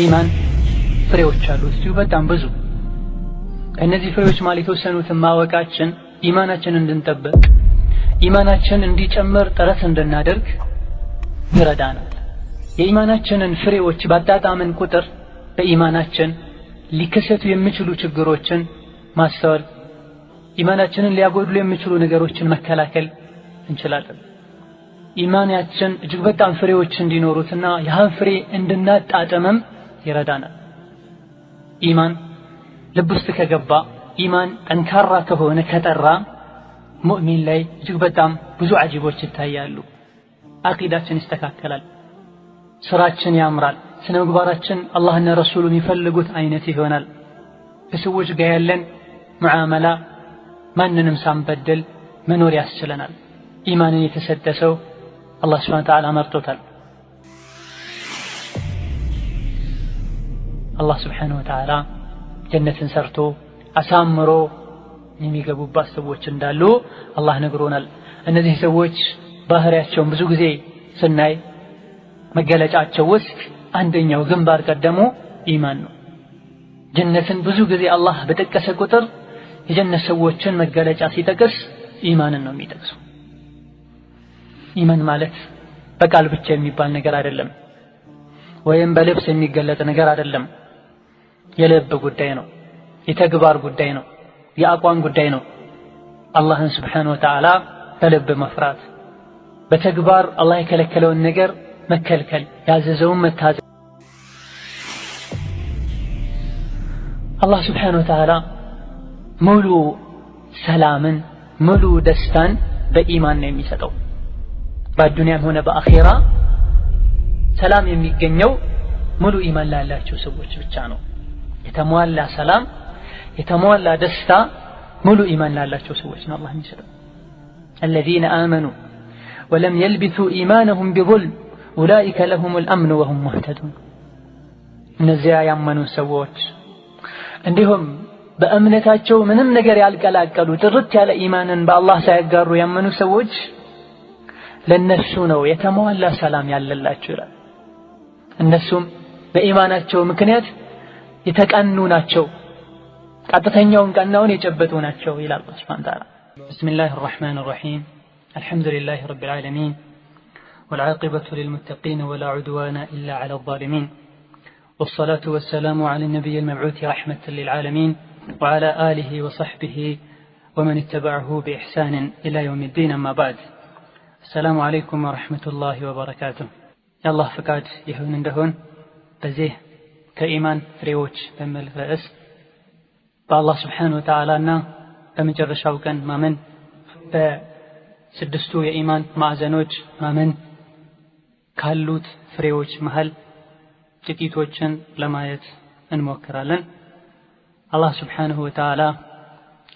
ኢማን ፍሬዎች አሉት እጅግ በጣም ብዙ። ከእነዚህ ፍሬዎች ማለት የተወሰኑትን ማወቃችን ኢማናችን እንድንጠብቅ ኢማናችን እንዲጨምር ጥረት እንድናደርግ ይረዳናል። የኢማናችንን ፍሬዎች ባጣጣምን ቁጥር በኢማናችን ሊከሰቱ የሚችሉ ችግሮችን ማስተዋል፣ ኢማናችንን ሊያጎድሉ የሚችሉ ነገሮችን መከላከል እንችላለን። ኢማናችን እጅግ በጣም ፍሬዎች እንዲኖሩትና ያን ፍሬ እንድናጣጥምም ይረዳናል። ኢማን ልብ ውስጥ ከገባ ኢማን ጠንካራ ከሆነ ከጠራ ሙእሚን ላይ እጅግ በጣም ብዙ አጂቦች ይታያሉ። አቂዳችን ይስተካከላል፣ ስራችን ያምራል፣ ስነ ምግባራችን አላህና ረሱሉ የሚፈልጉት አይነት ይሆናል። ከሰዎች ጋር ያለን ሙዓመላ ማንንም ሳንበድል መኖር ያስችለናል። ኢማንን የተሰጠ ሰው አላህ ሱብሓነሁ ወተዓላ መርጦታል። አላህ ሱብሓነሁ ወተዓላ ጀነትን ሰርቶ አሳምሮ የሚገቡባት ሰዎች እንዳሉ አላህ ነግሮናል። እነዚህ ሰዎች ባህሪያቸውን ብዙ ጊዜ ስናይ መገለጫቸው ውስጥ አንደኛው ግንባር ቀደሙ ኢማን ነው። ጀነትን ብዙ ጊዜ አላህ በጠቀሰ ቁጥር የጀነት ሰዎችን መገለጫ ሲጠቅስ ኢማንን ነው የሚጠቅሰው። ኢማን ማለት በቃል ብቻ የሚባል ነገር አይደለም፣ ወይም በልብስ የሚገለጥ ነገር አይደለም። የልብ ጉዳይ ነው፣ የተግባር ጉዳይ ነው፣ የአቋም ጉዳይ ነው። አላህን ስብሓነሁ ወተዓላ በልብ መፍራት፣ በተግባር አላህ የከለከለውን ነገር መከልከል፣ ያዘዘውን መታዘዝ። አላህ ስብሓነሁ ወተዓላ ሙሉ ሰላምን ሙሉ ደስታን በኢማን ነው የሚሰጠው። በዱንያም ሆነ በአኺራ ሰላም የሚገኘው ሙሉ ኢማን ላላቸው ሰዎች ብቻ ነው። የተሟላ ሰላም የተሟላ ደስታ ሙሉ ኢማን ላላቸው ሰዎች ነው አላህ የሚሰጠው። الذين آمنوا ولم يلبثوا إيمانهم بظلم أولئك لهم الأمن وهم مهتدون። እነዚያ ያመኑ ሰዎች እንዲሁም በእምነታቸው ምንም ነገር ያልቀላቀሉ ጥርት ያለ ኢማንን በአላህ ሳይጋሩ ያመኑ ሰዎች ለነሱ ነው የተሟላ ሰላም ያለላቸው ይላል። እነሱም በኢማናቸው ምክንያት የተቀኑ ናቸው፣ ቀጥተኛውን ቀናውን የጨበጡ ናቸው ይላል አላህ ሱብሓነሁ ወተዓላ። ቢስሚላሂር ረሕማኒር ረሒም አልሐምዱሊላሂ ረቢል ዓለሚን ወልዓቂበቱ ሊልሙተቂን ወላ ዑድዋነ ኢላ ዐለል ዛሊሚን ወሰላቱ ወሰላሙ ዐለ ነቢይል መብዑስ ረሕመተን ሊልዓለሚን ወዐላ አሊሂ ወሰሕቢሂ ወመን ኢተበዐሁ ቢኢሕሳኒን ኢላ የውሚዲን አማ በዕድ። አሰላሙ ዐለይኩም ወረሕመቱላሂ ወበረካቱሁ። የአላህ ፍቃድ ይሁን እንደሆን በዚህ ከኢማን ፍሬዎች በሚል ርዕስ በአላህ ስብሓነሁ ወተዓላና በመጨረሻው ቀን ማመን፣ በስድስቱ የኢማን ማዕዘኖች ማመን ካሉት ፍሬዎች መሃል ጥቂቶችን ለማየት እንሞክራለን። አላህ ስብሓነሁ ወተዓላ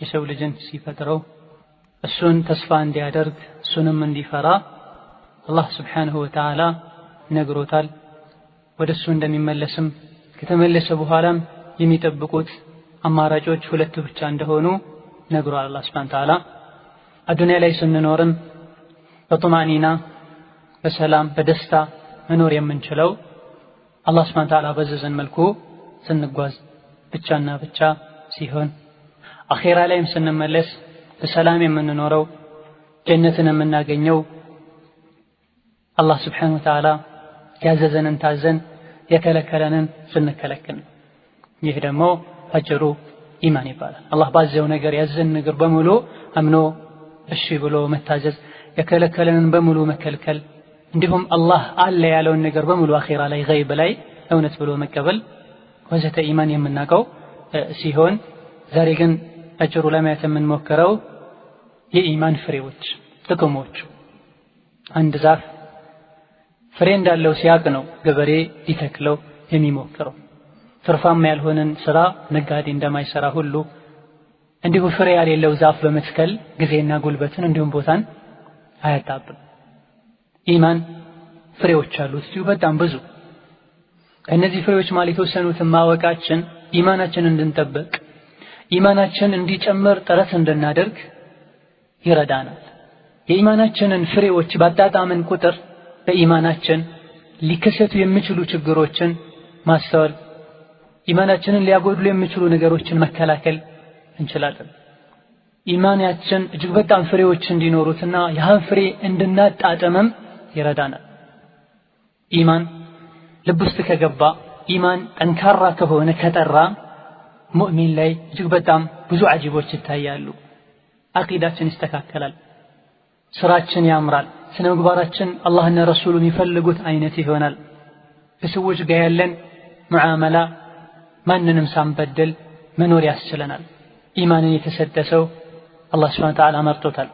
የሰው ልጅን ሲፈጥረው እሱን ተስፋ እንዲያደርግ እሱንም እንዲፈራ አላህ ስብሓነሁ ወተዓላ ነግሮታል። ወደ እሱ እንደሚመለስም ከተመለሰ በኋላም የሚጠብቁት አማራጮች ሁለት ብቻ እንደሆኑ ነግሯል አላህ ሱብሓነሁ ወተዓላ። አዱንያ ላይ ስንኖርም በጡማኒና በሰላም በደስታ መኖር የምንችለው አላህ ሱብሓነሁ ወተዓላ በዘዘን መልኩ ስንጓዝ ብቻና ብቻ ሲሆን፣ አኼራ ላይም ስንመለስ በሰላም የምንኖረው ጀነትን የምናገኘው አላህ ሱብሓነሁ ወተዓላ ያዘዘንን ታዘን የከለከለንን ስንከለክል። ይህ ደግሞ አጭሩ ኢማን ይባላል። አላህ ባዘው ነገር ያዘን ነገር በሙሉ አምኖ እሺ ብሎ መታዘዝ፣ የከለከለንን በሙሉ መከልከል፣ እንዲሁም አላህ አለ ያለውን ነገር በሙሉ አኺራ ላይ ገይብ ላይ እውነት ብሎ መቀበል ወዘተ ኢማን የምናውቀው ሲሆን፣ ዛሬ ግን አጭሩ ለማየት የምንሞክረው የኢማን ፍሬዎች ጥቅሞች። አንድ ዛፍ ፍሬ እንዳለው ሲያቅ ነው ገበሬ ሊተክለው የሚሞክረው። ትርፋማ ያልሆነን ስራ ነጋዴ እንደማይሰራ ሁሉ እንዲሁ ፍሬ ያሌለው ዛፍ በመትከል ጊዜና ጉልበትን እንዲሁም ቦታን አያጣብም። ኢማን ፍሬዎች አሉት እጅግ በጣም ብዙ። ከእነዚህ ፍሬዎች ማለት የተወሰኑትን ማወቃችን ኢማናችን እንድንጠብቅ ኢማናችን እንዲጨምር ጥረት እንድናደርግ ይረዳናል። የኢማናችንን ፍሬዎች ባጣጣምን ቁጥር በኢማናችን ሊከሰቱ የሚችሉ ችግሮችን ማስተዋል ኢማናችንን ሊያጎድሉ የሚችሉ ነገሮችን መከላከል እንችላለን። ኢማናችን እጅግ በጣም ፍሬዎች እንዲኖሩትና ያን ፍሬ እንድናጣጥምም ይረዳናል። ኢማን ልብ ውስጥ ከገባ ኢማን ጠንካራ ከሆነ ከጠራ ሙእሚን ላይ እጅግ በጣም ብዙ አጂቦች ይታያሉ። አቂዳችን ይስተካከላል፣ ስራችን ያምራል፣ ስነ ምግባራችን አላህና ረሱሉ የሚፈልጉት አይነት ይሆናል። ከሰዎች ጋር ያለን ሙዓመላ ማንንም ሳንበድል መኖር ያስችለናል። ኢማንን የተሰጠ ሰው አላህ ሱብሓነሁ ወተዓላ መርጦታል፣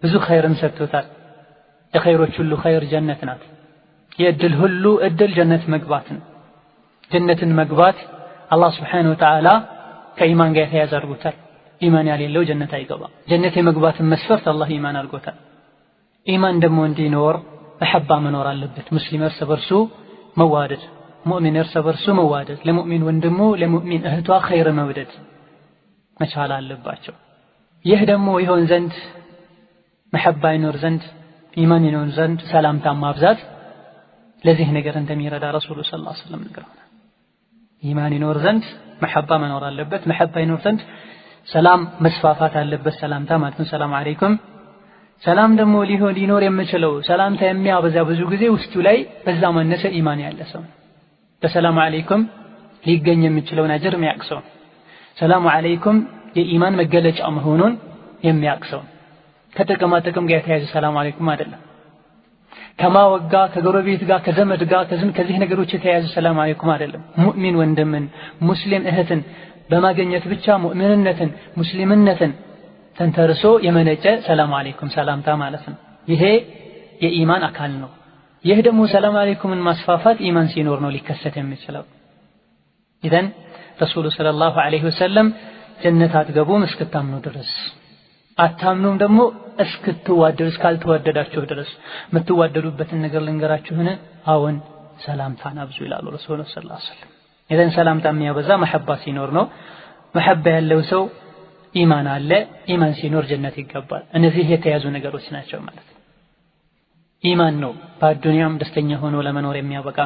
ብዙ ኸይርን ሰጥቶታል። የኸይሮች ሁሉ ኸይር ጀነት ናት። የእድል ሁሉ እድል ጀነት መግባት ነው። ጀነትን መግባት አላህ ሱብሓነሁ ወተዓላ ከኢማን ጋር የተያያዘ አድርጎታል። ኢማን የሌለው ጀነት አይገባም። ጀነት የመግባትን መስፈርት አላህ ኢማን አድርጎታል። ኢማን ደግሞ እንዲኖር መሐባ መኖር አለበት። ሙስሊም እርስ በርሱ መዋደድ፣ ሙእሚን እርስ በርሱ መዋደድ፣ ለሙእሚን ወንድሙ ለሙእሚን እህቷ ኸይር መውደድ መቻል አለባቸው። ይህ ደግሞ ይሆን ዘንድ መሐባ ይኖር ዘንድ ኢማን ይኖር ዘንድ ሰላምታ ማብዛት ለዚህ ነገር እንደሚረዳ ረሱሉ ሰለላሁ ዐለይሂ ወሰለም ነግረውናል። ኢማን ይኖር ዘንድ መሐባ መኖር አለበት። መሐባ ይኖር ዘንድ ሰላም መስፋፋት አለበት። ሰላምታ ማለት ነው ሰላም አለይኩም። ሰላም ደግሞ ሊኖር የሚችለው ሰላምታ የሚያበዛ ብዙ ጊዜ ውስጡ ላይ በዛ ማነሰ ኢማን ያለ ሰው በሰላም አለይኩም ሊገኝ የሚችለውን አጅር የሚያቅሰው ሰላም አለይኩም የኢማን መገለጫ መሆኑን የሚያቅሰው ከጥቅማ ጥቅም ጋር የተያያዘ ሰላም አለይኩም አይደለም። ከማወጋ ከጎረቤት ጋር ከዘመድ ጋር ከዚህ ነገሮች የተያያዘ ሰላም አለይኩም አይደለም። ሙእሚን ወንድምን ሙስሊም እህትን በማግኘት ብቻ ሙእሚንነትን ሙስሊምነትን ተንተርሶ የመነጨ ሰላም አለይኩም ሰላምታ ማለት ነው። ይሄ የኢማን አካል ነው። ይህ ደግሞ ሰላም አለይኩምን ማስፋፋት ኢማን ሲኖር ነው ሊከሰት የሚችለው። ኢዘን ረሱሉ ሰለላሁ ዐለይሂ ወሰለም ጀነት አትገቡም እስክታምኑ ድረስ፣ አታምኑም ደግሞ እስክትዋደዱ እስካልተዋደዳችሁ ድረስ። የምትዋደዱበትን ነገር ልንገራችሁን? አዎን ሰላምታን አብዙ ይላሉ ረሱሉ ሰለላሁ ዐለይሂ ወሰለም። ኢዘን ሰላምታ የሚያበዛ መሐባ ሲኖር ነው። መሐባ ያለው ሰው ኢማን አለ። ኢማን ሲኖር ጀነት ይገባል። እነዚህ የተያዙ ነገሮች ናቸው ማለት ነው። ኢማን ነው በአዱንያም ደስተኛ ሆኖ ለመኖር የሚያበቃ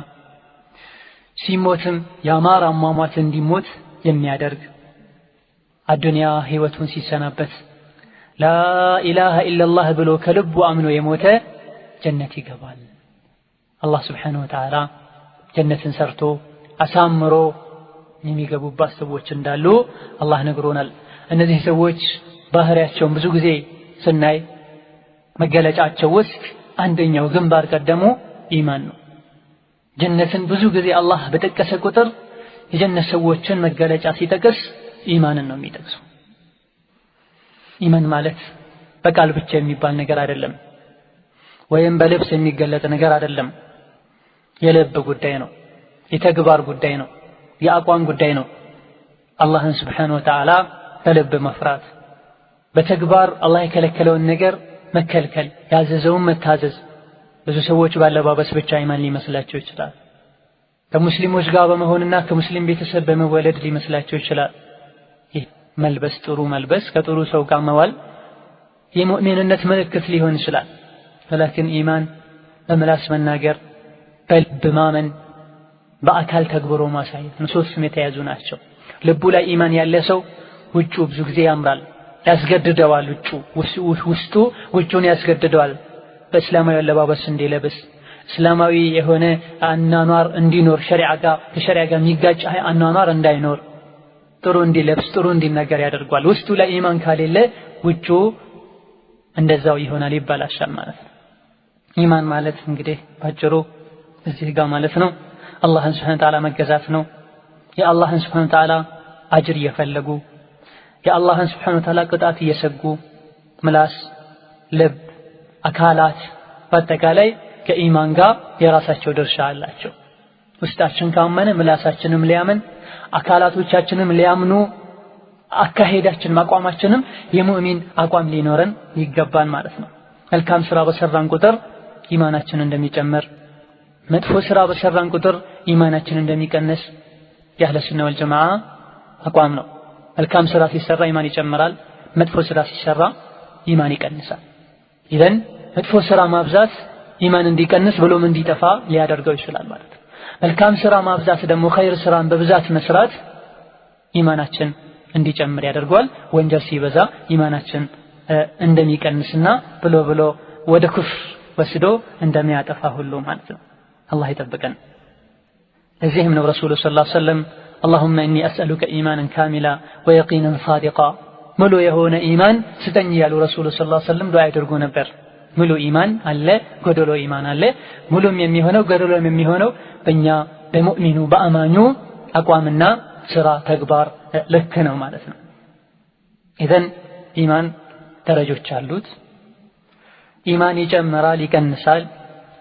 ሲሞትም ያማረ አሟሟት እንዲሞት የሚያደርግ አዱንያ ህይወቱን ሲሰናበት ላኢላሃ ኢላላህ ብሎ ከልቡ አምኖ የሞተ ጀነት ይገባል። አላህ ሱብሓነሁ ወተዓላ ጀነትን ሰርቶ አሳምሮ የሚገቡባት ሰዎች እንዳሉ አላህ ነግሮናል። እነዚህ ሰዎች ባህሪያቸውን ብዙ ጊዜ ስናይ መገለጫቸው ውስጥ አንደኛው ግንባር ቀደሙ ኢማን ነው። ጀነትን ብዙ ጊዜ አላህ በጠቀሰ ቁጥር የጀነት ሰዎችን መገለጫ ሲጠቅስ ኢማንን ነው የሚጠቅሰው። ኢማን ማለት በቃል ብቻ የሚባል ነገር አይደለም፣ ወይም በልብስ የሚገለጥ ነገር አይደለም። የልብ ጉዳይ ነው፣ የተግባር ጉዳይ ነው፣ የአቋም ጉዳይ ነው። አላህን ሱብሓነሁ ወተዓላ በልብ መፍራት፣ በተግባር አላህ የከለከለውን ነገር መከልከል፣ ያዘዘውን መታዘዝ። ብዙ ሰዎች ባለባበስ ብቻ ኢማን ሊመስላቸው ይችላል። ከሙስሊሞች ጋር በመሆንና ከሙስሊም ቤተሰብ በመወለድ ሊመስላቸው ይችላል። ይህ መልበስ ጥሩ መልበስ ከጥሩ ሰው ጋር መዋል የሙእሚንነት ምልክት ሊሆን ይችላል። ولكن ኢማን በምላስ መናገር፣ በልብ ማመን፣ በአካል ተግብሮ ማሳየት ነው። ሶስቱም የተያዙ ናቸው። ልቡ ላይ ኢማን ያለ ሰው ውጩ ብዙ ጊዜ ያምራል፣ ያስገድደዋል። ውስጡ ውጩን ያስገድደዋል። በእስላማዊ አለባበስ እንዲለብስ፣ እስላማዊ የሆነ አኗኗር እንዲኖር፣ ከሸሪዓ ጋር የሚጋጭ አኗኗር እንዳይኖር፣ ጥሩ እንዲለብስ፣ ጥሩ እንዲናገር ያደርጓል። ውስጡ ላይ ኢማን ካሌለ ውጩ እንደዛው ይሆናል፣ ይባላሻል ማለት ነው። ኢማን ማለት እንግዲህ ባጭሩ እዚህ ጋር ማለት ነው አላህን ሱብሓነሁ ወተዓላ መገዛት ነው። የአላህን ሱብሓነሁ ወተዓላ አጅር እየፈለጉ የአላህን ሱብሓነሁ ወተዓላ ቅጣት እየሰጉ ምላስ፣ ልብ፣ አካላት በአጠቃላይ ከኢማን ጋር የራሳቸው ድርሻ አላቸው። ውስጣችን ካመነ ምላሳችንም ሊያምን፣ አካላቶቻችንም ሊያምኑ፣ አካሄዳችን አቋማችንም የሙእሚን አቋም ሊኖረን ይገባል ማለት ነው። መልካም ስራ በሰራን ቁጥር ኢማናችን እንደሚጨምር፣ መጥፎ ስራ በሰራን ቁጥር ኢማናችን እንደሚቀንስ የአህለ ሱና ወል ጀማዓ አቋም ነው። መልካም ስራ ሲሰራ ኢማን ይጨምራል፣ መጥፎ ስራ ሲሰራ ኢማን ይቀንሳል። ኢዘን መጥፎ ስራ ማብዛት ኢማን እንዲቀንስ ብሎም እንዲጠፋ ሊያደርገው ይችላል ማለት ነው። መልካም ስራ ማብዛት ደግሞ ኸይር ስራን በብዛት መስራት ኢማናችን እንዲጨምር ያደርጋል። ወንጀል ሲበዛ ኢማናችን እንደሚቀንስና ብሎ ወደ ኩፍር ወስዶ እንደሚያጠፋ ሁሉ ማለት ነው። አላህ ይጠብቀን። ለዚህም ነው ረሱሉ ሰለላሁ ዐለይሂ ወሰለም اللهم إني أسألك إيمانا كاملا ويقينا صادقا ሙሉ የሆነ ኢማን ስጠኝ ያሉ ረሱሉ ሰለላሁ ዐለይሂ ወሰለም ዱዓ ያደርጉ ነበር። ሙሉ ኢማን አለ፣ ጎደሎ ኢማን አለ። ሙሉም የሚሆነው ጎደሎም የሚሆነው በእኛ በሙእሚኑ በአማኙ አቋምና ስራ ተግባር ልክ ነው ማለት ነው። ኢዘን ኢማን ደረጆች አሉት። ኢማን ይጨምራል፣ ይቀንሳል።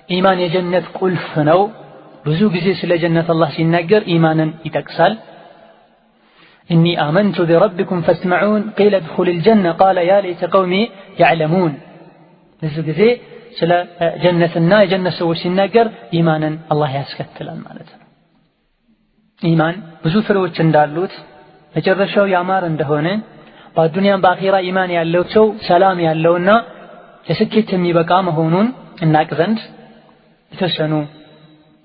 ኢማን የጀነት ቁልፍ ነው። ብዙ ጊዜ ስለ ጀነት አላህ ሲናገር ኢማንን ይጠቅሳል። ኢኒ አመንቱ ቢረቢኩም ፈስመዑን ቂለ ድኹሉል ጀነ ቃለ ያ ለይተ ቀውሚ ያዕለሙን። ብዙ ጊዜ ስለ ጀነትና የጀነት ሰዎች ሲናገር ኢማንን አላህ ያስከትላል ማለት ነው። ኢማን ብዙ ፍሬዎች እንዳሉት መጨረሻው ያማረ እንደሆነ በዱንያም በአኺራ ኢማን ያለው ሰው ሰላም ያለውና ለስኬት የሚበቃ መሆኑን እናቅ ዘንድ የተወሰኑ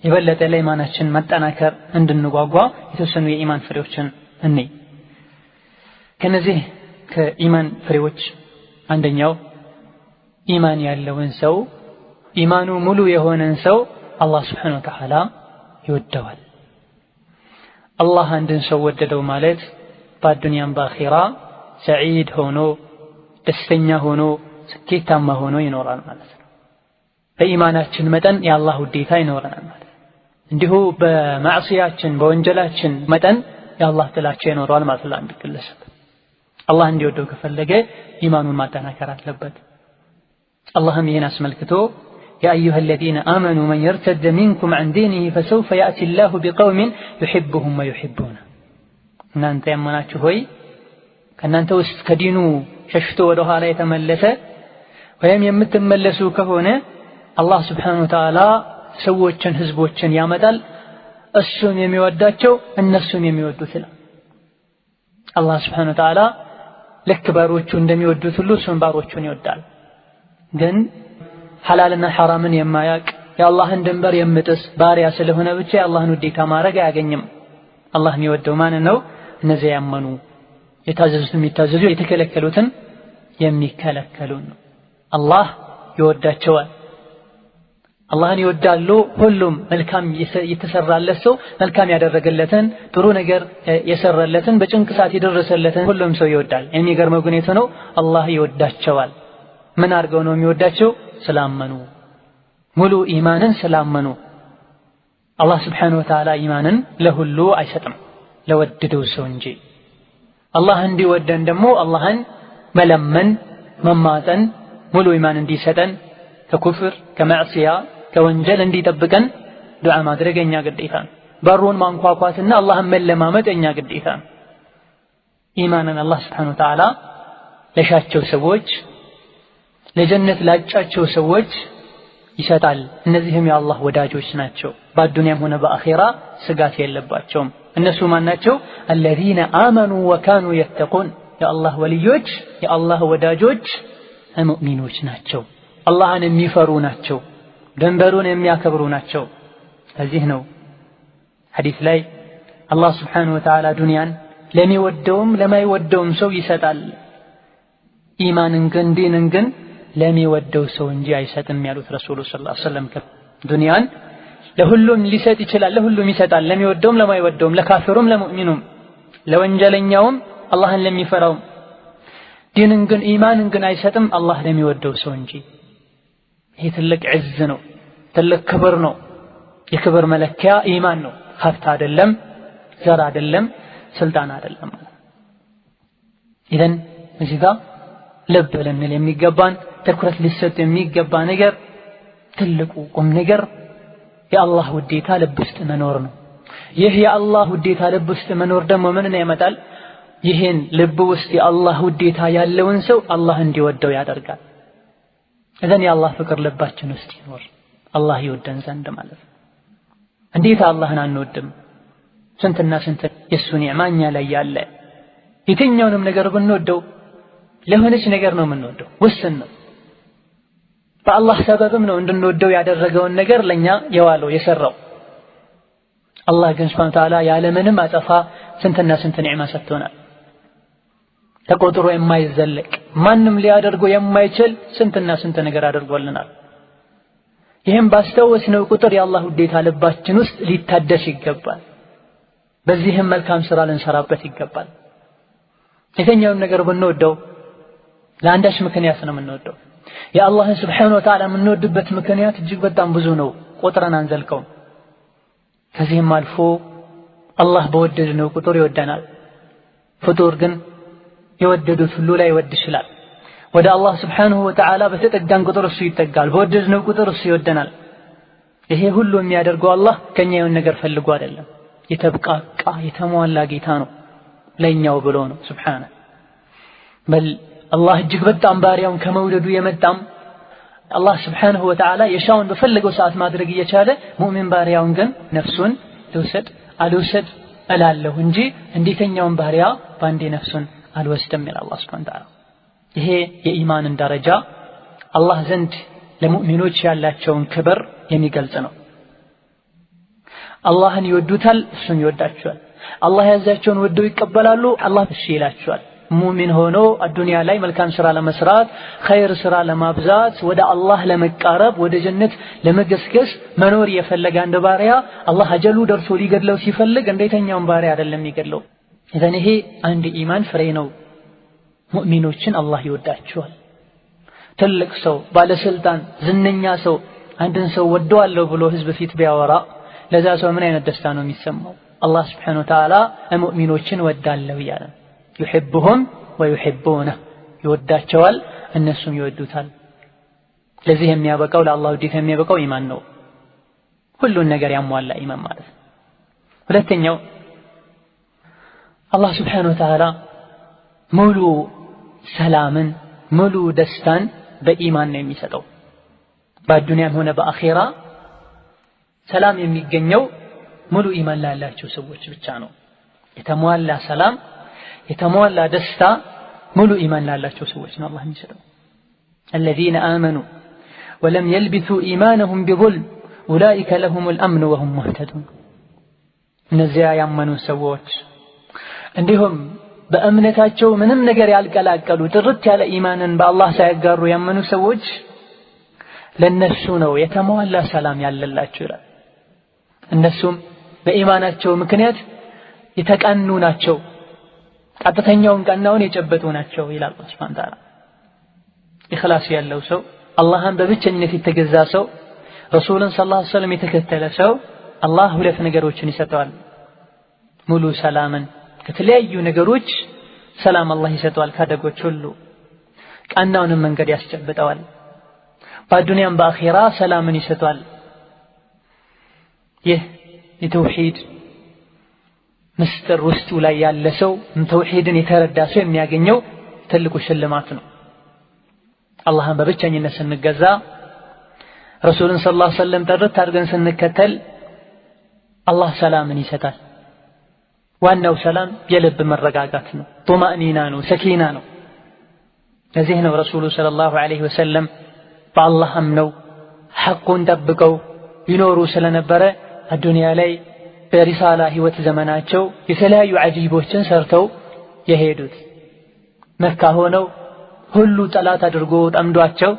የበለጠ ለኢማናችን መጠናከር እንድንጓጓ የተወሰኑ የኢማን ፍሬዎችን እንይ። ከነዚህ ከኢማን ፍሬዎች አንደኛው ኢማን ያለውን ሰው ኢማኑ ሙሉ የሆነን ሰው አላህ Subhanahu Wa Ta'ala ይወደዋል። አላህ አንድን ሰው ወደደው ማለት በዱንያም በአኺራ ሰዒድ ሆኖ ደስተኛ ሆኖ ስኬታማ ሆኖ ይኖራል ማለት ነው። በኢማናችን መጠን የአላህ ውዴታ ይኖረናል ማለት ነው። እንዲሁ በማዕሲያችን በወንጀላችን መጠን የአላህ ጥላቻ ይኖረዋል ማለት ነው። አንድ ግለሰብ አላህ እንዲወደው ከፈለገ ኢማኑን ማጠናከር አለበት። አላህም ይህን አስመልክቶ ያ አዩሃ الذين آمنوا من يرتد منكم عن دينه فسوف يأتي الله بقوم يحبهم ويحبونه እናንተ ያመናችሁ ሆይ ከእናንተ ውስጥ ከዲኑ ሸሽቶ ወደ ኋላ የተመለሰ ወይም የምትመለሱ ከሆነ አላህ Subhanahu Wa Ta'ala ሰዎችን ህዝቦችን ያመጣል እሱን የሚወዳቸው እነሱን የሚወዱት ይላል። አላህ Subhanahu Wa Ta'ala ልክ ባሮቹ እንደሚወዱት ሁሉ እሱን ባሮቹን ይወዳል። ግን ሐላልና ሐራምን የማያውቅ የአላህን ድንበር የሚጥስ ባሪያ ስለሆነ ብቻ የአላህን ውዴታ ማድረግ አያገኝም። አላህ የሚወደው ማን ነው? እነዚያ ያመኑ የታዘዙትን የሚታዘዙ የተከለከሉትን የሚከለከሉ ነው። አላህ ይወዳቸዋል። አላህን ይወዳሉ። ሁሉም መልካም የተሰራለት ሰው መልካም ያደረገለትን ጥሩ ነገር የሰራለትን በጭንቅ ሰዓት የደረሰለትን ሁሉም ሰው ይወዳል። የሚገርመው ግን ነው አላህ ይወዳቸዋል። ምን አድርገው ነው የሚወዳቸው? ስላመኑ፣ ሙሉ ኢማንን ስላመኑ። አላህ Subhanahu Wa Ta'ala ኢማንን ለሁሉ አይሰጥም ለወደደው ሰው እንጂ። አላህ እንዲወደን ደግሞ አላህን መለመን መማፀን ሙሉ ኢማን እንዲሰጠን ከኩፍር ከማዕሲያ ከወንጀል እንዲጠብቀን ዱዓ ማድረግ የኛ ግዴታ ነው። በሩን ማንኳኳትና አላህን መለማመጥ የኛ ግዴታ ነው። ኢማንን አላህ Subhanahu Wa Ta'ala ለሻቸው ሰዎች ለጀነት ላጫቸው ሰዎች ይሰጣል። እነዚህም የአላህ ወዳጆች ናቸው። በዱንያም ሆነ በአኺራ ስጋት የለባቸውም። እነሱ ማን ናቸው? الذين آمنوا وكانوا يتقون የአላህ ወልዮች የአላህ ወዳጆች ሙእሚኖች ናቸው። አላህን የሚፈሩ ናቸው። ድንበሩን የሚያከብሩ ናቸው። ለዚህ ነው ሐዲስ ላይ አላህ Subhanahu Wa Ta'ala ዱንያን ለሚወደውም ለማይወደውም ሰው ይሰጣል። ኢማንን ግን ዲንን ግን ለሚወደው ሰው እንጂ አይሰጥም ያሉት ረሱሉ ሰለላሁ ዐለይሂ ወሰለም። ዱንያን ለሁሉም ሊሰጥ ይችላል፣ ለሁሉም ይሰጣል። ለሚወደውም ለማይወደውም፣ ለካፊሩም ለሙእሚኑም፣ ለወንጀለኛውም አላህን ለሚፈራውም። ዲንን ግን ኢማንን ግን አይሰጥም አላህ ለሚወደው ሰው እንጂ። ይሄ ትልቅ ዒዝ ነው፣ ትልቅ ክብር ነው። የክብር መለኪያ ኢማን ነው። ሀብት አይደለም፣ ዘር አይደለም፣ ስልጣን አይደለም። ኢዘን እዚህ ጋር ልብ ልንል የሚገባን ትኩረት ሊሰጥ የሚገባ ነገር ትልቁ ቁም ነገር የአላህ ውዴታ ልብ ውስጥ መኖር ነው። ይህ የአላህ ውዴታ ልብ ውስጥ መኖር ደግሞ ምንን ያመጣል? ይህን ልብ ውስጥ የአላህ ውዴታ ያለውን ሰው አላህ እንዲወደው ያደርጋል። እዘን የአላህ ፍቅር ልባችን ውስጥ ይኖር አላህ ይወደን ዘንድ ማለት ነው። እንዴት አላህን አንወድም? ስንትና ስንት የሱ ኒዕማ እኛ ላይ ያለ። የትኛውንም ነገር ብንወደው ለሆነች ነገር ነው የምንወደው፣ ውስን ነው። በአላህ ሰበብም ነው እንድንወደው ያደረገውን ነገር ለኛ የዋለው የሰራው። አላህ ግን ሱብሓነሁ ወተዓላ ያለ ምንም አጠፋ ስንትና ስንት ኒዕማ ሰጥቶናል። ተቆጥሮ የማይዘለቅ ማንም ሊያደርገው የማይችል ስንትና ስንት ነገር አድርጎልናል። ይህም ባስተወስነው ቁጥር የአላህ ውዴታ ልባችን ውስጥ ሊታደስ ይገባል። በዚህም መልካም ሥራ ልንሰራበት ይገባል። የትኛውም ነገር ብንወደው ለአንዳች ምክንያት ነው የምንወደው። የአላህን ሱብሓነሁ ወተዓላ የምንወድበት ምክንያት እጅግ በጣም ብዙ ነው፣ ቆጥረን አንዘልቀውም። ከዚህም አልፎ አላህ በወደድነው ቁጥር ይወደናል። ፍጡር ግን የወደዱት ሁሉ ላይ ይወድ ይችላል። ወደ አላህ ሱብሓነሁ ወተዓላ በተጠጋን ቁጥር እሱ ይጠጋል፣ በወደድነው ቁጥር እሱ ይወደናል። ይሄ ሁሉ የሚያደርገው አላህ ከኛ የሆነ ነገር ፈልጎ አይደለም። የተብቃቃ የተሟላ ጌታ ነው፣ ለኛው ብሎ ነው ሱብሓነሁ። በል አላህ እጅግ በጣም ባሪያውን ከመውደዱ የመጣም አላህ ሱብሓነሁ ወተዓላ የሻውን በፈለገው ሰዓት ማድረግ እየቻለ ሙእሚን ባሪያውን ግን ነፍሱን ልውሰድ አልውሰድ እላለሁ እንጂ እንዴተኛውን ባሪያ ባንዴ ነፍሱን አልወስድም ይላል አላህ ሱብሓነሁ ወተዓላ። ይሄ የኢማንን ደረጃ አላህ ዘንድ ለሙእሚኖች ያላቸውን ክብር የሚገልጽ ነው። አላህን ይወዱታል፣ እሱም ይወዳቸዋል። አላህ ያዛቸውን ወደው ይቀበላሉ፣ አላህ እሺ ይላቸዋል። ሙእሚን ሆኖ አዱንያ ላይ መልካም ሥራ ለመስራት ኸይር ሥራ ለማብዛት ወደ አላህ ለመቃረብ ወደ ጀነት ለመገስገስ መኖር የፈለገ አንድ ባሪያ አላህ አጀሉ ደርሶ ሊገድለው ሲፈልግ እንዴተኛውን ባሪያ አይደለም የሚገድለው። ኢዘን ይሄ አንድ ኢማን ፍሬ ነው። ሙእሚኖችን አላህ ይወዳቸዋል። ትልቅ ሰው፣ ባለስልጣን፣ ዝነኛ ሰው አንድን ሰው ወደዋለሁ ብሎ ህዝብ ፊት ቢያወራ ለዛ ሰው ምን አይነት ደስታ ነው የሚሰማው? አላህ ሱብሓነሁ ወተዓላ ሙእሚኖችን ወዳለሁ እያለ ዩሂቡሁም ወዩሂቡነህ ይወዳቸዋል፣ እነሱም ይወዱታል። ለዚህ የሚያበቃው ለአላህ ውዴታ የሚያበቃው ኢማን ነው። ሁሉን ነገር ያሟላ ኢማን ማለት ነው። ሁለተኛው አላህ ሱብሓነሁ ወተዓላ ሙሉ ሰላምን ሙሉ ደስታን በኢማን ነው የሚሰጠው። በዱንያም ሆነ በአኺራ ሰላም የሚገኘው ሙሉ ኢማን ላላቸው ሰዎች ብቻ ነው። የተሟላ ሰላም የተሟላ ደስታ ሙሉ ኢማን ላላቸው ሰዎች ነው አላህ የሚሰጠው። الذين آمنوا ولم يلبسوا إيمانهم بظلم أولئك لهم الأمن وهم مهتدون። እነዚያ ያመኑ ሰዎች እንዲሁም በእምነታቸው ምንም ነገር ያልቀላቀሉ ጥርት ያለ ኢማንን በአላህ ሳይጋሩ ያመኑ ሰዎች ለነሱ ነው የተሟላ ሰላም ያለላቸው ይላል። እነሱም በኢማናቸው ምክንያት የተቀኑ ናቸው፣ ቀጥተኛውን ቀናውን የጨበጡ ናቸው ይላል አላህ ሱብሓነሁ ወተዓላ። ኢኽላስ ያለው ሰው፣ አላህን በብቸኝነት የተገዛ ሰው፣ ረሱልን ሰለላሁ ዐለይሂ ወሰለም የተከተለ ሰው አላህ ሁለት ነገሮችን ይሰጠዋል። ሙሉ ሰላምን ከተለያዩ ነገሮች ሰላም አላህ ይሰጠዋል ካደጎች ሁሉ፣ ቀናውንም መንገድ ያስጨብጠዋል። በዱንያም በአኺራ ሰላምን ይሰጠዋል። ይህ የተውሂድ ምስጢር ውስጡ ላይ ያለ ሰው ተውሂድን የተረዳ ሰው የሚያገኘው ትልቁ ሽልማት ነው። አላህን በብቸኝነት ስንገዛ ረሱልን ሰለላሁ ዐለይሂ ወሰለም ጥርት አድርገን ስንከተል አላህ ሰላምን ይሰጣል። ዋናው ሰላም የልብ መረጋጋት ነው፣ ጡማእኒና ነው፣ ሰኪና ነው። ለዚህ ነው ረሱሉ ሰለላሁ ዐለይሂ ወሰለም በአላህ አምነው ሐቁን ጠብቀው ይኖሩ ስለነበረ አዱንያ ላይ በሪሳላ ህይወት ዘመናቸው የተለያዩ አጂቦችን ሰርተው የሄዱት። መካ ሆነው ሁሉ ጠላት አድርጎ ጠምዷቸው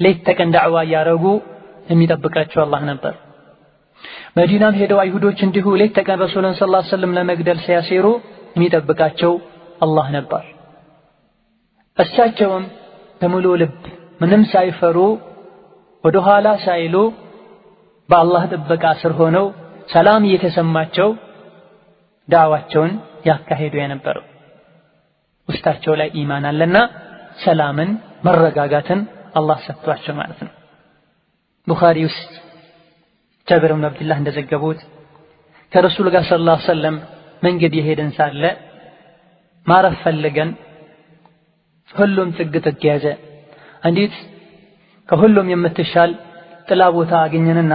ሌት ተቀን ዳዕዋ እያረጉ የሚጠብቃቸው አላህ ነበር። መዲናም ሄደው አይሁዶች እንዲሁ ሌት ተቀን ረሱልን ሰለላሁ ዐለይሂ ወሰለም ለመግደል ሲያሴሩ የሚጠብቃቸው አላህ ነበር። እሳቸውም በሙሉ ልብ ምንም ሳይፈሩ ወደ ኋላ ሳይሉ በአላህ ጥበቃ ስር ሆነው ሰላም እየተሰማቸው ዳዕዋቸውን ያካሄዱ የነበረው ውስጣቸው ላይ ኢማን አለና ሰላምን መረጋጋትን አላህ ሰጥቷቸው ማለት ነው። ቡኻሪ ውስጥ ጃብር ብን አብድላህ እንደዘገቡት ከረሱል ጋር ሰለላሁ ዐለይሂ ወሰለም መንገድ የሄድን ሳለ ማረፍ ፈልገን ሁሉም ጥግ ጥግ ያዘ። አንዲት ከሁሉም የምትሻል ጥላ ቦታ አገኘንና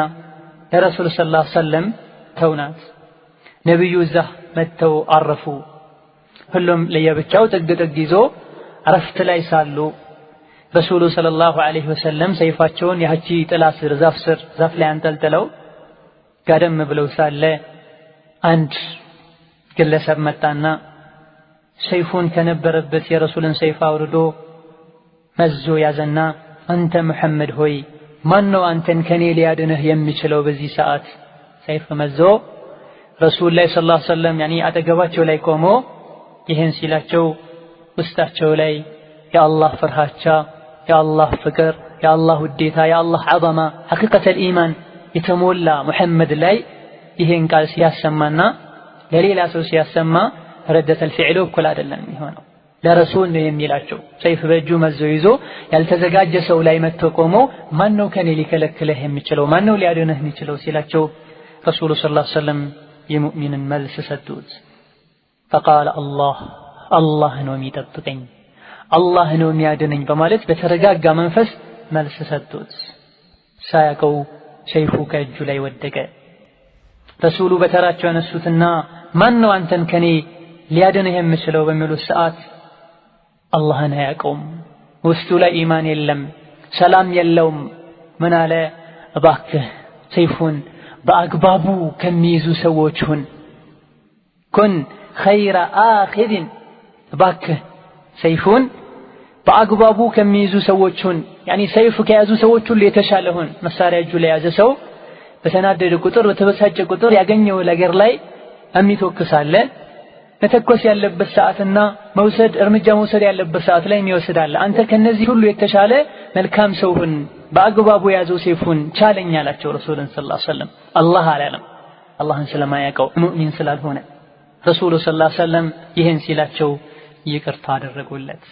ለረሱል ሰለላሁ ዐለይሂ ወሰለም ተውናት። ነብዩ እዛ መተው አረፉ። ሁሉም ለየብቻው ጥግ ጥግ ይዞ አረፍት ላይ ሳሉ ረሱሉ ሰለላሁ ዐለይሂ ወሰለም ሰይፋቸውን ያቺ ጥላ ስር ዛፍ ላይ አንጠልጥለው ጋደም ብለው ሳለ አንድ ግለሰብ መጣና ሰይፉን ከነበረበት የረሱልን ሰይፍ አውርዶ መዞ ያዘና አንተ መሐመድ ሆይ ማን ነው አንተን ከኔ ሊያድንህ የሚችለው በዚህ ሰዓት? ሰይፍ መዞ ረሱል ላይ ሰለላሁ ዐለይሂ ወሰለም አጠገባቸው ላይ ቆሞ ይህን ሲላቸው ውስጣቸው ላይ የአላህ ፍርሃቻ፣ የአላህ ፍቅር፣ የአላህ ውዴታ፣ የአላህ ዐዘማ ሐቂቀተል ኢማን የተሞላ ሙሐመድ ላይ ይህን ቃል ሲያሰማና ለሌላ ሰው ሲያሰማ ረደተል ፊዕሉ እኩል አይደለም የሚሆነው። ለረሱል ነው የሚላቸው። ሰይፍ በእጁ መዞ ይዞ ያልተዘጋጀ ሰው ላይ መጥቶ ቆሞ ማን ነው ከኔ ሊከለክልህ የሚችለው? ማን ነው ሊያድንህ የሚችለው ሲላቸው ረሱሉ ሰለላሁ ዐለይሂ ወሰለም የሙእሚንን መልስ ሰጡት። ፈቃለ አላህ ነው የሚጠብቀኝ፣ አላህ ነው የሚያድነኝ በማለት በተረጋጋ መንፈስ መልስ ሰጡት። ሳያውቀው ሰይፉ ከእጁ ላይ ወደቀ። ረሱሉ በተራቸው ያነሱትና ማን ነው አንተን ከኔ ሊያድንህ የሚችለው በሚሉት ሰዓት አላህን አያውቀውም፣ ውስጡ ላይ ኢማን የለም፣ ሰላም የለውም። ምን አለ? እባክህ ሰይፉን በአግባቡ ከሚይዙ ሰዎች ሁን። ኩን ኸይረ አኺዝን፣ እባክህ ሰይፉን በአግባቡ ከሚይዙ ሰዎች ሁን። ሰይፍ ከያዙ ሰዎች ሁሉ የተሻለ ሁን። መሳሪያ እጁ ላይ ያዘ ሰው በተናደደ ቁጥር በተበሳጨ ቁጥር ያገኘው ነገር ላይ የሚተኩሳለ መተኮስ ያለበት ሰዓትና እርምጃ መውሰድ ያለበት ሰዓት ላይ የሚወስድ አለ። አንተ ከነዚህ ሁሉ የተሻለ መልካም ሰው ሁን፣ በአግባቡ ያዘው ሰይፉን ቻለኝ አላቸው ረሱልን ሰለላሁ ዐለይሂ ወሰለም። አላህ አላለም፣ አላህን ስለማያውቀው ሙእሚን ስላልሆነ። ረሱሉ ሰለላሁ ዐለይሂ ወሰለም ይህን ሲላቸው ይቅርታ አደረጉለት።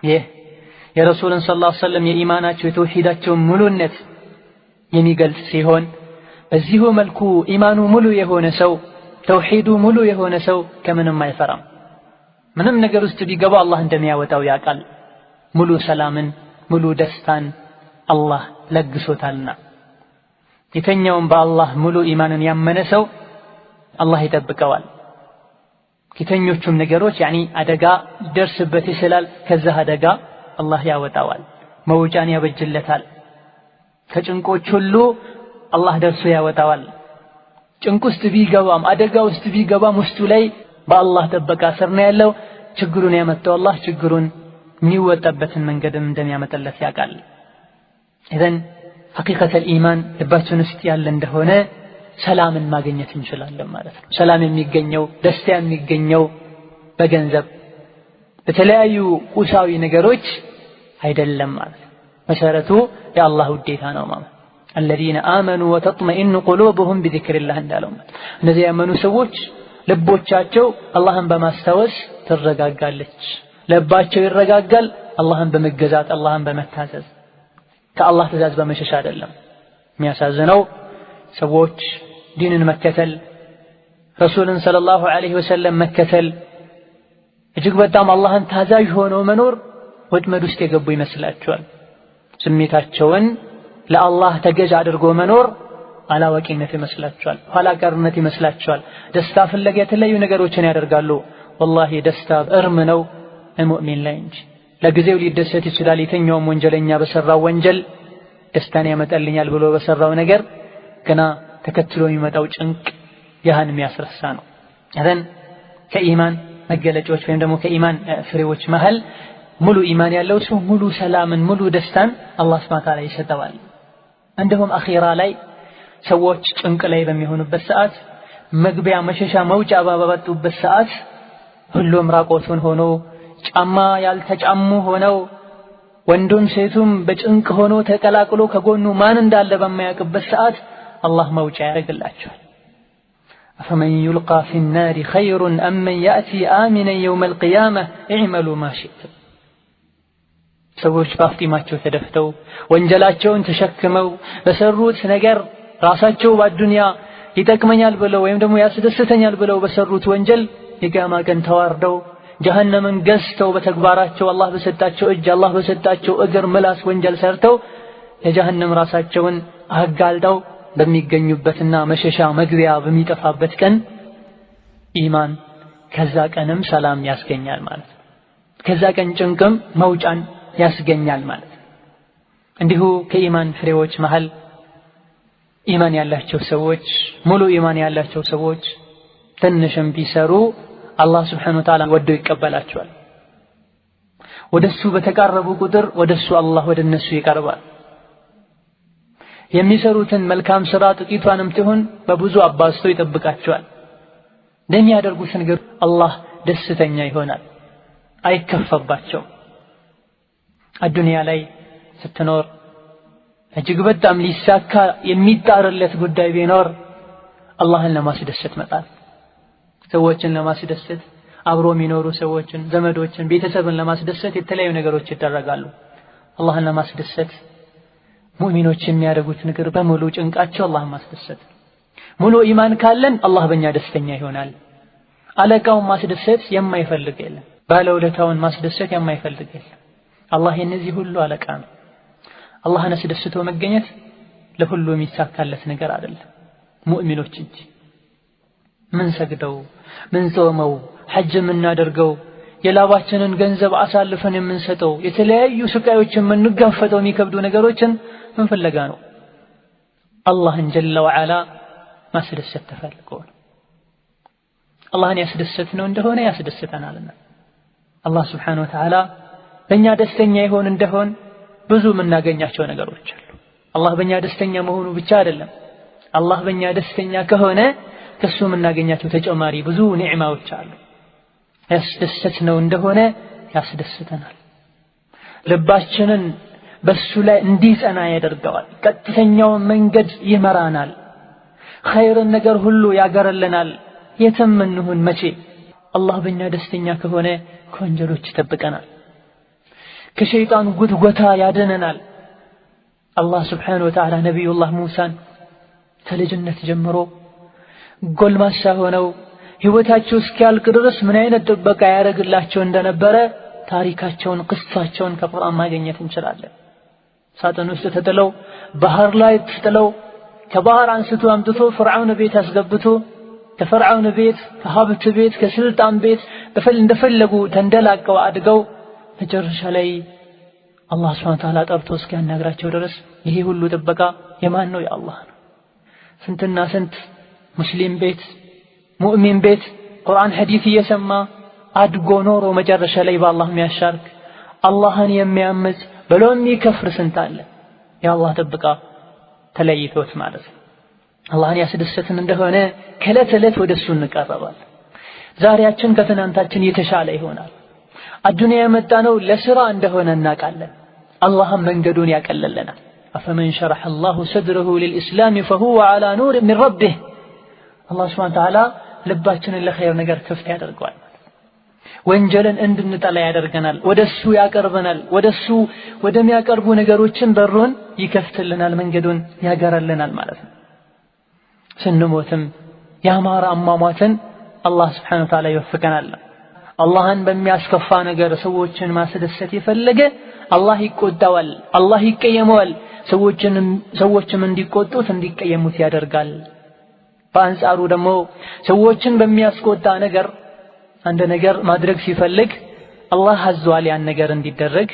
ይህ የረሱልን ሰለላሁ ዐለይሂ ወሰለም የኢማናቸው የተውሂዳቸው ሙሉነት የሚገልጽ ሲሆን በዚሁ መልኩ ኢማኑ ሙሉ የሆነ ሰው ተውሂዱ ሙሉ የሆነ ሰው ከምንም አይፈራም። ምንም ነገር ውስጥ ቢገባ አላህ እንደሚያወጣው ያውቃል። ሙሉ ሰላምን ሙሉ ደስታን አላህ ለግሶታልና የተኛውም በአላህ ሙሉ ኢማንን ያመነ ሰው አላህ ይጠብቀዋል። ከተኞቹም ነገሮች አደጋ ይደርስበት ይችላል። ከዛ አደጋ አላህ ያወጣዋል፣ መውጫን ያበጅለታል። ከጭንቆች ሁሉ አላህ ደርሶ ያወጣዋል። ጭንቅ ውስጥ ቢገባም አደጋ ውስጥ ቢገባም ውስጡ ላይ በአላህ ጥበቃ ስር ነው ያለው። ችግሩን ያመጣው አላህ ችግሩን የሚወጣበትን መንገድም እንደሚያመጣለት ያውቃል። ኢዘን ሐቂቀተል ኢማን ልባችን ውስጥ ያለ እንደሆነ ሰላምን ማግኘት እንችላለን ማለት ነው። ሰላም የሚገኘው ደስታ የሚገኘው በገንዘብ በተለያዩ ቁሳዊ ነገሮች አይደለም ማለት ነው። መሰረቱ የአላህ ውዴታ ነው ማለት الذين آمنوا وتطمئن قلوبهم بذكر الله እንዳለው እነዚህ ያመኑ ሰዎች ልቦቻቸው አላህን በማስታወስ ትረጋጋለች። ልባቸው ይረጋጋል አላህን በመገዛት አላህን በመታዘዝ ከአላህ ትእዛዝ በመሸሽ አይደለም። የሚያሳዝነው ሰዎች ዲንን መከተል ረሱልን ሰለላሁ ዐለይሂ ወሰለም መከተል እጅግ በጣም አላህን ታዛዥ ሆነው መኖር ወጥመድ ውስጥ የገቡ ይመስላቸዋል። ስሜታቸውን ለአላህ ተገዥ አድርጎ መኖር አላዋቂነት ይመስላቸዋል፣ ኋላ ቀርነት ይመስላቸዋል። ደስታ ፍለጋ የተለያዩ ነገሮችን ያደርጋሉ። ወላሂ ደስታ እርም ነው ሙእሚን ላይ እንጂ። ለጊዜው ሊደሰት ይችላል። የተኛውም ወንጀለኛ በሰራው ወንጀል ደስታን ያመጣልኛል ብሎ በሰራው ነገር ገና ተከትሎ የሚመጣው ጭንቅ ያህን የሚያስረሳ ነው። እዘን ከኢማን መገለጫዎች ወይም ደግሞ ከኢማን ፍሬዎች መሃል ሙሉ ኢማን ያለው ሰው ሙሉ ሰላምን ሙሉ ደስታን አላህ ሱብሓነሁ ወተዓላ ይሰጠዋል። እንደውም አኺራ ላይ ሰዎች ጭንቅ ላይ በሚሆኑበት ሰዓት መግቢያ መሸሻ መውጫ ባባጡበት ሰዓት ሁሉም ራቆቱን ሆኖ ጫማ ያልተጫሙ ሆነው ወንዱም ሴቱም በጭንቅ ሆኖ ተቀላቅሎ ከጎኑ ማን እንዳለ በማያውቅበት ሰዓት አላህ መውጫ ያደርግላቸዋል። فمن يلقى في النار خير أم من يأتي آمنا يوم القيامة اعملوا ما شئتم ሰዎች ባፍጢማቸው ተደፍተው ወንጀላቸውን ተሸክመው በሰሩት ነገር ራሳቸው በዱንያ ይጠቅመኛል ብለው ወይም ደግሞ ያስደስተኛል ብለው በሰሩት ወንጀል የቂያማ ቀን ተዋርደው ጀሃነምን ገዝተው በተግባራቸው አላህ በሰጣቸው እጅ አላህ በሰጣቸው እግር ምላስ ወንጀል ሰርተው ለጀሃነም ራሳቸውን አጋልጠው በሚገኙበትና መሸሻ መግቢያ በሚጠፋበት ቀን ኢማን ከዛ ቀንም ሰላም ያስገኛል ማለት ነው። ከዛ ቀን ጭንቅም መውጫን ያስገኛል ማለት ነው። እንዲሁ ከኢማን ፍሬዎች መሃል ኢማን ያላቸው ሰዎች ሙሉ ኢማን ያላቸው ሰዎች ትንሽም ቢሰሩ አላህ Subhanahu Wa Ta'ala ወዶ ይቀበላቸዋል። ወደሱ በተቃረቡ ቁጥር ወደሱ አላህ ወደነሱ ይቀርባል። የሚሰሩትን መልካም ሥራ ጥቂቷንም ትሁን በብዙ አባዝቶ ይጠብቃቸዋል። ለሚያደርጉት ነገር አላህ ደስተኛ ይሆናል፣ አይከፈባቸው። አዱንያ ላይ ስትኖር እጅግ በጣም ሊሳካ የሚጣርለት ጉዳይ ቢኖር አላህን ለማስደሰት መጣር፣ ሰዎችን ለማስደሰት አብሮ የሚኖሩ ሰዎችን፣ ዘመዶችን፣ ቤተሰብን ለማስደሰት የተለያዩ ነገሮች ይደረጋሉ። አላህን ለማስደሰት ሙእሚኖች የሚያደርጉት ነገር በሙሉ ጭንቃቸው አላህን ማስደሰት። ሙሉ ኢማን ካለን አላህ በእኛ ደስተኛ ይሆናል። አለቃውን ማስደሰት የማይፈልግ የለም፣ ባለውለታውን ማስደሰት የማይፈልግ የለም። አላህ የነዚህ ሁሉ አለቃ ነው። አላህን አስደስቶ መገኘት ለሁሉ የሚሳካለት ነገር አይደለም። ሙእሚኖች እንጂ ምን ሰግደው ምን ጾመው ሐጅ የምናደርገው የላባችንን ገንዘብ አሳልፈን የምንሰጠው የተለያዩ ስቃዮችን የምንጋፈጠው የሚከብዱ ነገሮችን ምን ፍለጋ ነው? አላህን ጀለ ወዐላ ማስደሰት ተፈልጎ ነው። አላህን ያስደሰትነው እንደሆነ ያስደስተናልና አላህ Subhanahu Wa Ta'ala በእኛ ደስተኛ ይሆን እንደሆን ብዙ የምናገኛቸው ነገሮች አሉ። አላህ በእኛ ደስተኛ መሆኑ ብቻ አይደለም፣ አላህ በእኛ ደስተኛ ከሆነ ከሱ የምናገኛቸው ተጨማሪ ብዙ ኒዕማዎች አሉ። ያስደሰትነው እንደሆነ ያስደስተናል። ልባችንን በሱ ላይ እንዲጸና ያደርገዋል። ቀጥተኛውን መንገድ ይመራናል። ኸይርን ነገር ሁሉ ያገረልናል። የትም እንሁን መቼ አላህ በእኛ ደስተኛ ከሆነ ከወንጀሎች ይጠብቀናል፣ ከሸይጣን ጉትጎታ ያድነናል። አላህ Subhanahu Wa Ta'ala ነቢዩላህ ሙሳን ከልጅነት ጀምሮ ጎልማሳ ሆነው ህይወታቸው እስኪያልቅ ድረስ ምን አይነት ጥበቃ ያደርግላቸው እንደነበረ ታሪካቸውን ቅሳቸውን ከቁርአን ማግኘት እንችላለን። ሳጥን ውስጥ ተጥለው ባህር ላይ ተጥለው ከባህር አንስቶ አምጥቶ ፍርዓውን ቤት አስገብቶ ከፍርዓውን ቤት ከሀብት ቤት ከስልጣን ቤት እንደፈለጉ ተንደላቀው አድገው መጨረሻ ላይ አላህ Subhanahu Wa Ta'ala ጠርቶ እስኪያናግራቸው ድረስ ይሄ ሁሉ ጥበቃ የማን ነው? የአላህ ነው። ስንትና ስንት ሙስሊም ቤት ሙእሚን ቤት ቁርአን ሐዲስ እየሰማ አድጎ ኖሮ መጨረሻ ላይ በአላህ የሚያሻርክ አላህን የሚያምጽ ብሎ የሚከፍር ስንት አለ። የአላህ ጥበቃ ተለይቶት ማለት ነው። አላህን ያስደሰትን እንደሆነ ከዕለት ዕለት ወደሱ እንቀርባለን። ዛሬያችን ከትናንታችን የተሻለ ይሆናል። አዱንያ የመጣነው ለስራ እንደሆነ እናውቃለን። አላህም መንገዱን ያቀለለናል። አፈመን ሸረሐ አላሁ ሰድረሁ ሊልኢስላም ፈሁወ ዐላ ኑር ሚን ረቢህ። አላህ Subhanahu Wa Ta'ala ልባችንን ለኸይር ነገር ክፍት ያደርገዋል። ወንጀልን እንድንጠላ ያደርገናል፣ ወደሱ ያቀርበናል። ወደሱ ወደሚያቀርቡ ነገሮችን በሩን ይከፍትልናል፣ መንገዱን ያገራልናል ማለት ነው። ስንሞትም ያማረ አሟሟትን አላህ Subhanahu Wa Ta'ala ይወፍቀናል። አላህን በሚያስከፋ ነገር ሰዎችን ማስደሰት የፈለገ አላህ ይቆጣዋል፣ አላህ ይቀየመዋል። ሰዎችም እንዲቆጡት እንዲቀየሙት ያደርጋል። በአንጻሩ ደግሞ ሰዎችን በሚያስቆጣ ነገር አንድ ነገር ማድረግ ሲፈልግ አላህ አዟል ያን ነገር እንዲደረግ።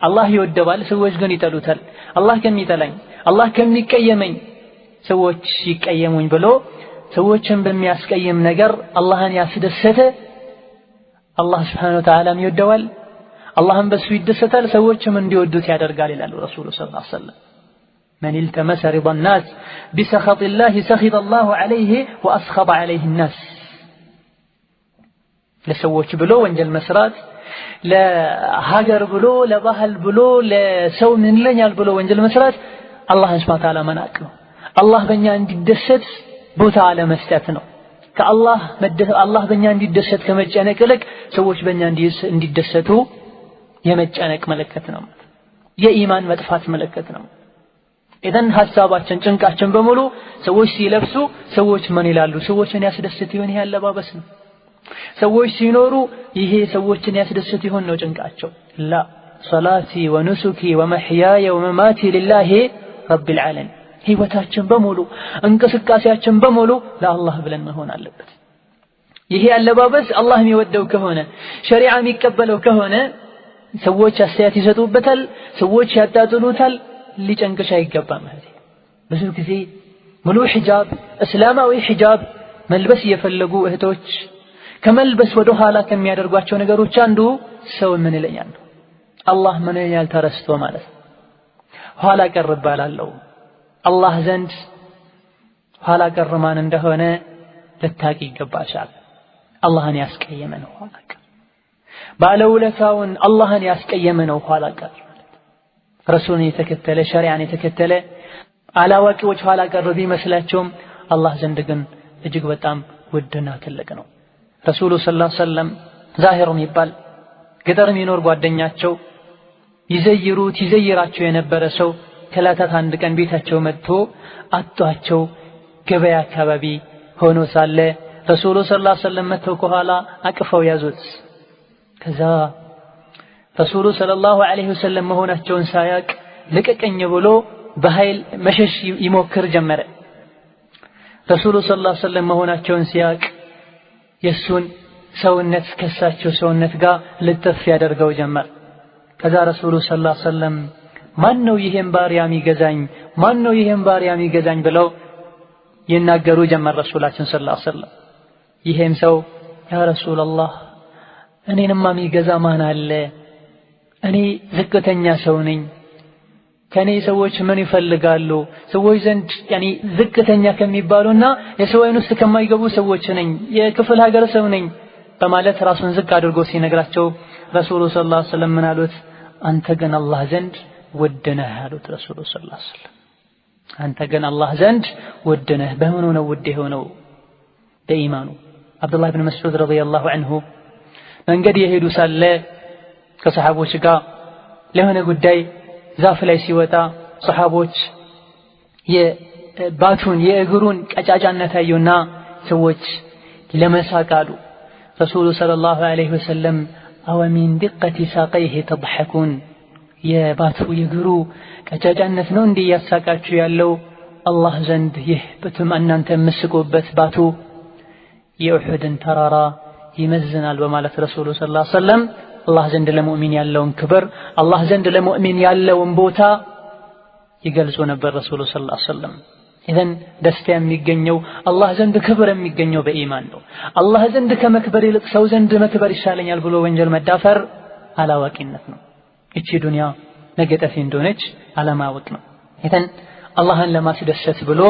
አላህ ይወደዋል፣ ሰዎች ግን ይጠሉታል። አላህ ከሚጠላኝ አላህ ከሚቀየመኝ ሰዎች ይቀየሙኝ ብሎ ሰዎችን በሚያስቀየም ነገር አላህን ያስደሰተ አላህ Subhanahu Wa Ta'ala ይወደዋል፣ አላህም በሱ ይደሰታል፣ ሰዎችም እንዲወዱት ያደርጋል ይላል ረሱሉ ሰለላሁ ዐለይሂ ወሰለም። من التمس رضا الناس بسخط الله سخط الله عليه وأسخط عليه الناس. ለሰዎች ብሎ ወንጀል መስራት፣ ለሀገር ብሎ ለባህል ብሎ ለሰው ምን ይለኛል ብሎ ወንጀል መስራት አላህን Subhanahu Wa Ta'ala መናቅ ነው። አላህ በእኛ እንዲደሰት ቦታ አለመስጠት ነው። አላህ በእኛ እንዲደሰት ከመጨነቅ ይልቅ ሰዎች በእኛ እንዲደሰቱ የመጨነቅ ምልክት ነው። የኢማን መጥፋት ምልክት ነው። ኢዘን ሐሳባችን ጭንቃችን በሙሉ ሰዎች ሲለብሱ ሰዎች ምን ይላሉ፣ ሰዎችን ያስደስት ይሆን ይሄ አለባበስ ነው። ሰዎች ሲኖሩ ይሄ ሰዎችን ያስደስት ይሆን ነው ጭንቃቸው። ላ ሰላቲ ወኑሱኪ ወመሕያየ ወመማቲ ሊላሂ ረቢል ዓለሚን። ህይወታችን በሙሉ እንቅስቃሴያችን በሙሉ ለአላህ ብለን መሆን አለበት። ይሄ አለባበስ አላህ የሚወደው ከሆነ ሸሪዓ የሚቀበለው ከሆነ ሰዎች አስተያየት ይሰጡበታል፣ ሰዎች ያጣጥሉታል፣ ሊጨንቅሽ አይገባም ማለት ነው። ብዙ ጊዜ ሙሉ ሒጃብ እስላማዊ ሒጃብ መልበስ የፈለጉ እህቶች ከመልበስ ወደ ኋላ ከሚያደርጓቸው ነገሮች አንዱ ሰው ምን ይለኛል አላህ ምን ይላል ተረስቶ ማለት ኋላ ቀር እባላለሁ አላህ ዘንድ ኋላ ቀር ማን እንደሆነ ልታቂ ይገባሻል አላህን ያስቀየመ ነው ኋላ ቀር ባለውለታውን አላህን ያስቀየመ ነው ኋላ ቀር ረሱልን የተከተለ ሸሪዓን የተከተለ አላዋቂዎች ኋላ ቀር ቢመስላቸውም አላህ ዘንድ ግን እጅግ በጣም ውድና ትልቅ ነው ረሱሉ ሰለላሁ ዐለይሂ ወሰለም ዛሂር የሚባል ገጠር የሚኖር ጓደኛቸው ይዘይራቸው የነበረ ሰው ከላታት አንድ ቀን ቤታቸው መጥቶ አጧቸው ገበያ አካባቢ ሆኖ ሳለ ረሱሉ ሰለላሁ ዐለይሂ ወሰለም መጥተው ከኋላ አቅፈው ያዙት ከዛ ረሱሉ ሰለላሁ ዐለይሂ ወሰለም መሆናቸውን ሳያቅ ልቀቀኝ ብሎ በኃይል መሸሽ ይሞክር ጀመረ ረሱሉ ሰለላሁ ዐለይሂ ወሰለም መሆናቸውን ሲያቅ የሱን ሰውነት ከሳቸው ሰውነት ጋር ልጥፍ ያደርገው ጀመር ከዛ ረሱሉ ሰለላሁ ዐለይሂ ወሰለም ማን ነው ይሄን ባሪያ የሚገዛኝ ብለው ይናገሩ ጀመር ረሱላችን ሰለላሁ ዐለይሂ ወሰለም ይሄም ሰው ያ ረሱላህ እኔንማ የሚገዛ ማን አለ እኔ ዝቅተኛ ሰው ነኝ ከኔ ሰዎች ምን ይፈልጋሉ ሰዎች ዘንድ ዝቅተኛ ከሚባሉና የሰው አይን ውስጥ ከማይገቡ ሰዎች ነኝ የክፍለ ሀገር ሰው ነኝ በማለት ራሱን ዝቅ አድርጎ ሲነግራቸው ረሱሉ ሰለላሁ ዐለይሂ ወሰለም ምን አሉት አንተ ግን አላህ ዘንድ ውድ ነህ አሉት ረሱሉ ሰለላሁ ዐለይሂ ወሰለም አንተ ግን አላህ ዘንድ ውድ ነህ በምኑ ነው ውድ የሆነው በኢማኑ አብዱላህ ኢብኑ መስዑድ ረዲየላሁ ዐንሁ መንገድ የሄዱ ሳለ ከሰሃቦች ጋር ለሆነ ጉዳይ ዛፍ ላይ ሲወጣ ሰሃቦች የባቱን የእግሩን ቀጫጫነት አዩና ሰዎች ለመሳቃሉ ረሱሉ ሰለላሁ ዐለይሂ ወሰለም አው ሚን ድቀቲ ሳቀይህ ተضحኩን የባቱ የእግሩ ቀጫጫነት ነው እንዴ ያሳቃችሁ ያለው አላህ ዘንድ ይህ በትም እናንተ መስቁበት ባቱ የኡሁድን ተራራ ይመዝናል በማለት ረሱሉ ሰለላሁ ዐለይሂ ወሰለም አላህ ዘንድ ለሙእሚን ያለውን ክብር አላህ ዘንድ ለሙእሚን ያለውን ቦታ ይገልጹ ነበር ረሱሉ ሰለላሁ ዐለይሂ ወሰለም ኢዘን ደስታ የሚገኘው አላህ ዘንድ ክብር የሚገኘው በኢማን ነው አላህ ዘንድ ከመክበር ይልቅ ሰው ዘንድ መክበር ይሻለኛል ብሎ ወንጀል መዳፈር አላዋቂነት ነው እቺ ዱንያ ነገ ጠፊ እንደሆነች አለማወቅ ነው ኢዘን አላህን ለማስደሰት ብሎ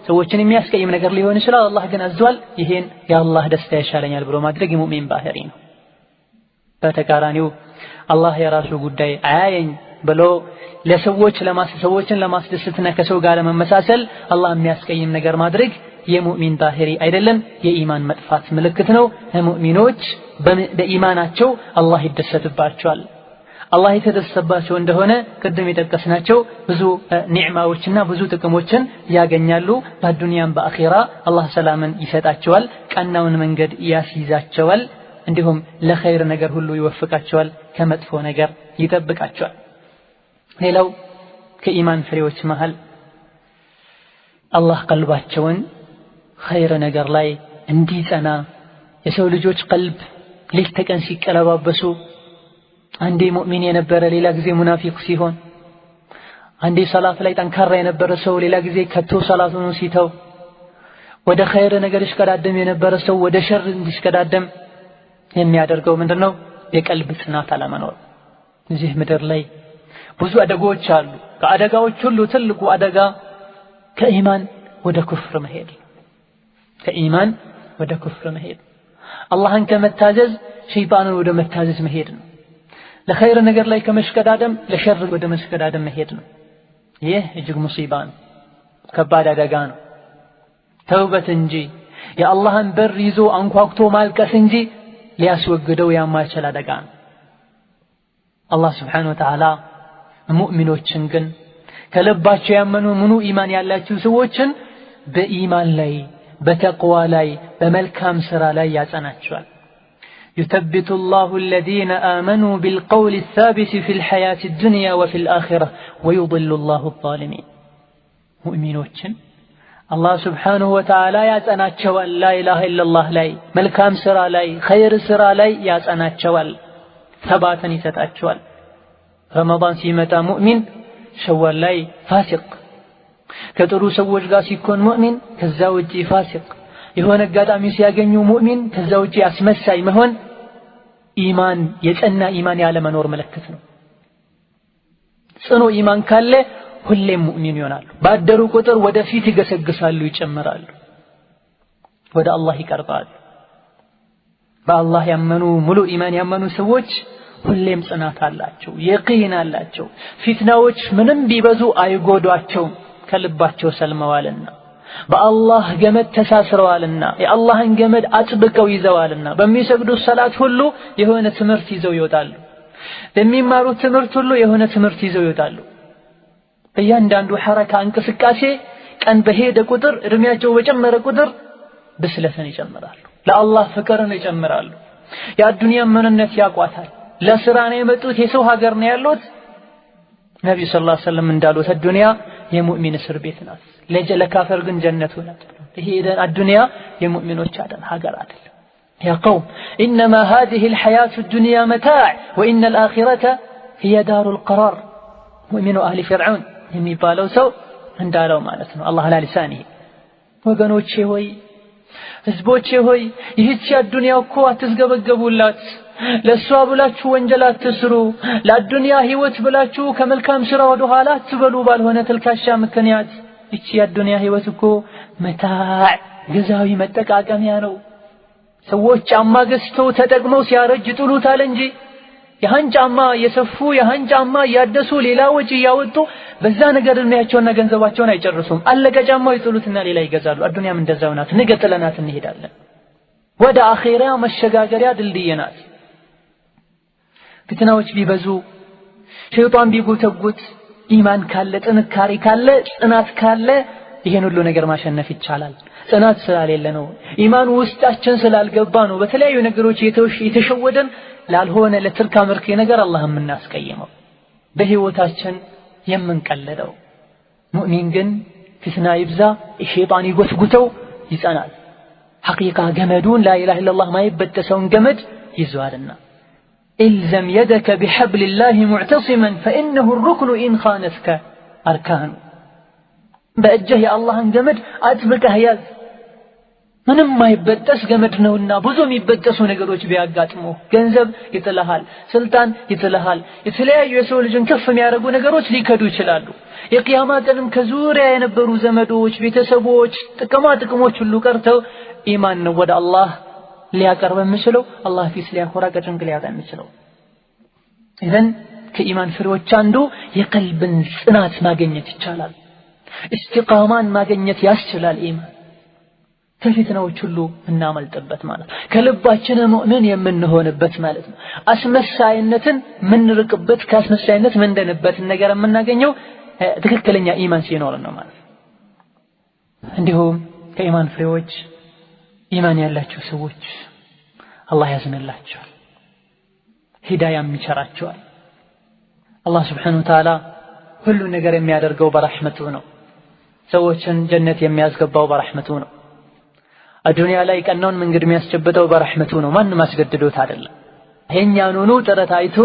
ሰዎችን የሚያስቀይም ነገር ሊሆን ይችላል አላህ ግን አዟል ይሄን የአላህ ደስታ ይሻለኛል ብሎ ማድረግ የሙእሚን ባህሪ ነው በተቃራኒው አላህ የራሱ ጉዳይ አያየኝ ብሎ ሰዎችን ለማስደሰትና ከሰው ጋር ለመመሳሰል አላህ የሚያስቀይም ነገር ማድረግ የሙእሚን ባህሪ አይደለም የኢማን መጥፋት ምልክት ነው ሙእሚኖች በኢማናቸው አላህ ይደሰትባቸዋል አላህ የተደሰተባቸው እንደሆነ ቅድም የጠቀስናቸው ብዙ ኒዕማዎችና ብዙ ጥቅሞችን ያገኛሉ በዱንያም በአኺራ አላህ ሰላምን ይሰጣቸዋል ቀናውን መንገድ ያስይዛቸዋል እንዲሁም ለኸይር ነገር ሁሉ ይወፍቃቸዋል ከመጥፎ ነገር ይጠብቃቸዋል ሌላው ከኢማን ፍሬዎች መሃል አላህ ቀልባቸውን ኸይር ነገር ላይ እንዲጸና የሰው ልጆች ቀልብ ሌት ተቀን ሲቀለባበሱ አንዴ ሙእሚን የነበረ ሌላ ጊዜ ሙናፊቅ ሲሆን አንዴ ሰላት ላይ ጠንካራ የነበረ ሰው ሌላ ጊዜ ከቶ ሰላቱን ሲተው ወደ ኸይር ነገር ይሽቀዳደም የነበረ ሰው ወደ ሸር እንዲሽቀዳደም የሚያደርገው ምንድነው የቀልብ ጽናት አለመኖር እዚህ ምድር ላይ ብዙ አደጋዎች አሉ ከአደጋዎች ሁሉ ትልቁ አደጋ ከኢማን ወደ ኩፍር መሄድ አላህን ከመታዘዝ ሸይጣንን ወደ መታዘዝ መሄድ ነው ለኸይር ነገር ላይ ከመሽቀዳደም ለሸር ወደ መሽቀዳደም መሄድ ነው ይህ እጅግ ሙሲባ ነው ከባድ አደጋ ነው ተውበት እንጂ የአላህን በር ይዞ አንኳኩቶ ማልቀስ እንጂ ሊያስወግደው ያማይችል አደጋ ነው አላህ Subhanahu Wa Ta'ala ሙእሚኖችን ግን ከልባቸው ያመኑ ምኑ ኢማን ያላቸው ሰዎችን በኢማን ላይ በተቅዋ ላይ በመልካም ስራ ላይ ያጸናቸዋል يثبت الله الذين آمنوا بالقول الثابت في الحياة الدنيا وفي الآخرة ويضل الله الظالمين مؤمنوችን الله سبحانه وتعالى ያጸናቸዋል لا إله إلا الله ላይ መልካም ስራ ላይ ኸይር ስራ ላይ ያጸናቸዋል ثباتን ይሰጣቸዋል رمضان ሲመጣ ሙእሚን ሸዋል ላይ ፋሲቅ ከጥሩ ሰዎች ጋር ሲኮን ሙእሚን ከዛ ውጪ ፋሲቅ የሆነ አጋጣሚ ሲያገኙ ሙእሚን ከዛ ውጪ አስመሳይ መሆን ኢማን የጸና ኢማን ያለ መኖር ምልክት ነው። ጽኑ ኢማን ካለ ሁሌም ሙእሚን ይሆናሉ። ባደሩ ቁጥር ወደፊት ይገሰግሳሉ፣ ይጨምራሉ፣ ወደ አላህ ይቀርባሉ። በአላህ ያመኑ ሙሉ ኢማን ያመኑ ሰዎች ሁሌም ጽናት አላቸው፣ የቂን አላቸው። ፊትናዎች ምንም ቢበዙ አይጎዷቸውም፣ ከልባቸው ሰልመዋልና በአላህ ገመድ ተሳስረዋልና የአላህን ገመድ አጥብቀው ይዘዋልና በሚሰግዱት ሰላት ሁሉ የሆነ ትምህርት ይዘው ይወጣሉ። በሚማሩት ትምህርት ሁሉ የሆነ ትምህርት ይዘው ይወጣሉ። በእያንዳንዱ ሐረካ እንቅስቃሴ ቀን በሄደ ቁጥር እድሜያቸው በጨመረ ቁጥር ብስለትን ይጨምራሉ፣ ለአላህ ፍቅርን ይጨምራሉ። የአዱንያ ምንነት ያቋታል። ለስራ ነው የመጡት፣ የሰው ሀገር ነው ያሉት። ነብዩ ሰለላሁ ዐለይሂ ወሰለም እንዳሉት አዱንያ የሙእሚን እስር ቤት ናት፣ ለካፈር ግን ጀነቱ ናት። ይሄ አዱንያ የሙእሚኖች ሀገር አይደለም። يا قوم إنما هذه الحياة الدنيا متاع وإن الآخرة هي دار القرار. مؤمن أهل فرعون የሚባለው ሰው እንዳለው ማለት ነው አላህ ለሊሳኒ ወገኖቼ ሆይ ህዝቦቼ ሆይ ይህች አዱንያ እኮ አትስገበገቡላት፣ ለሷ ብላችሁ ወንጀል አትስሩ፣ ለአዱንያ ህይወት ብላችሁ ከመልካም ስራ ወደ ኋላ አትበሉ ባልሆነ ተልካሻ ምክንያት ይህች አዱንያ ህይወት እኮ መታዕ ግዛዊ መጠቃቀሚያ ነው። ሰዎች ጫማ ገዝተው ተጠቅመው ሲያረጅ ጥሉታል እንጂ የሃን ጫማ የሰፉ የሃን ጫማ ያደሱ ሌላ ወጪ ያወጡ በዛ ነገር እድሜያቸውና ገንዘባቸውን አይጨርሱም። አለቀ ጫማው ይጥሉትና ሌላ ይገዛሉ። አዱንያም እንደዛው ናት። ነገ ጥለናት እንሄዳለን። ወደ አኺራ መሸጋገሪያ ድልድይ ናት። ፍትናዎች ቢበዙ ሸይጣን ቢጎተጉት ኢማን ካለ ጥንካሬ ካለ ጽናት ካለ ይሄን ሁሉ ነገር ማሸነፍ ይቻላል። ጽናት ስላሌለ ነው፣ ኢማን ውስጣችን ስላልገባ ነው በተለያዩ ነገሮች የተሸወደን ላልሆነ ለትርካ ምርክ ነገር አላህን የምናስቀይመው በህይወታችን የምንቀለደው። ሙእሚን ግን ፍትና ይብዛ ሸይጣን ይጎትጉተው ይጸናል። ሐቂቃ ገመዱን ላኢላሃ ኢላላህ ማይበጠሰውን ገመድ ይዟልና ኢልዘም የደከ ቢሐብሊላሂ ሙዕተሲመን ፈኢነሁ الركن ኢን ኻነትከ አርካኑ። በእጅህ የአላህን ገመድ አጥብቀህ ያዝ። ምንም ማይበጠስ ገመድ ነውና ብዙ የሚበጠሱ ነገሮች ቢያጋጥሙ ገንዘብ ይጥልሃል፣ ስልጣን ይጥልሃል፣ የተለያዩ የሰው ልጅን ከፍ የሚያደርጉ ነገሮች ሊከዱ ይችላሉ። የቂያማ ቀንም ከዙሪያ የነበሩ ዘመዶች፣ ቤተሰቦች፣ ጥቅሞች ሁሉ ቀርተው ኢማን ነው ወደ አላህ ሊያቀርብ የሚችለው፣ አላህ ፊት ሊያኮራ ከጭንቅ ሊያወጣ የሚችለው። ኢዘን ከኢማን ፍሬዎች አንዱ የቀልብን ጽናት ማግኘት ይቻላል። استقامان ማግኘት ያስችላል። ኢማን ከፊትናዎች ሁሉ እናመልጥበት ማለት ነው። ከልባችን ሙእሚን የምንሆንበት ማለት ነው። አስመሳይነትን ምንርቅበት፣ ከአስመሳይነት ምንደንበት ነገር የምናገኘው ትክክለኛ ኢማን ሲኖር ነው ማለት ነው። እንዲሁም ከኢማን ፍሬዎች ኢማን ያላቸው ሰዎች አላህ ያዝንላቸዋል፣ ሂዳያም ይቸራቸዋል። አላህ ሱብሓነሁ ወተዓላ ሁሉ ነገር የሚያደርገው በረህመቱ ነው። ሰዎችን ጀነት የሚያስገባው በረህመቱ ነው። አዱንያ ላይ ቀናውን መንገድ የሚያስጨብጠው በረህመቱ ነው። ማንም አስገድዶት አይደለም። የኛን ሆኖ ጥረት አይቶ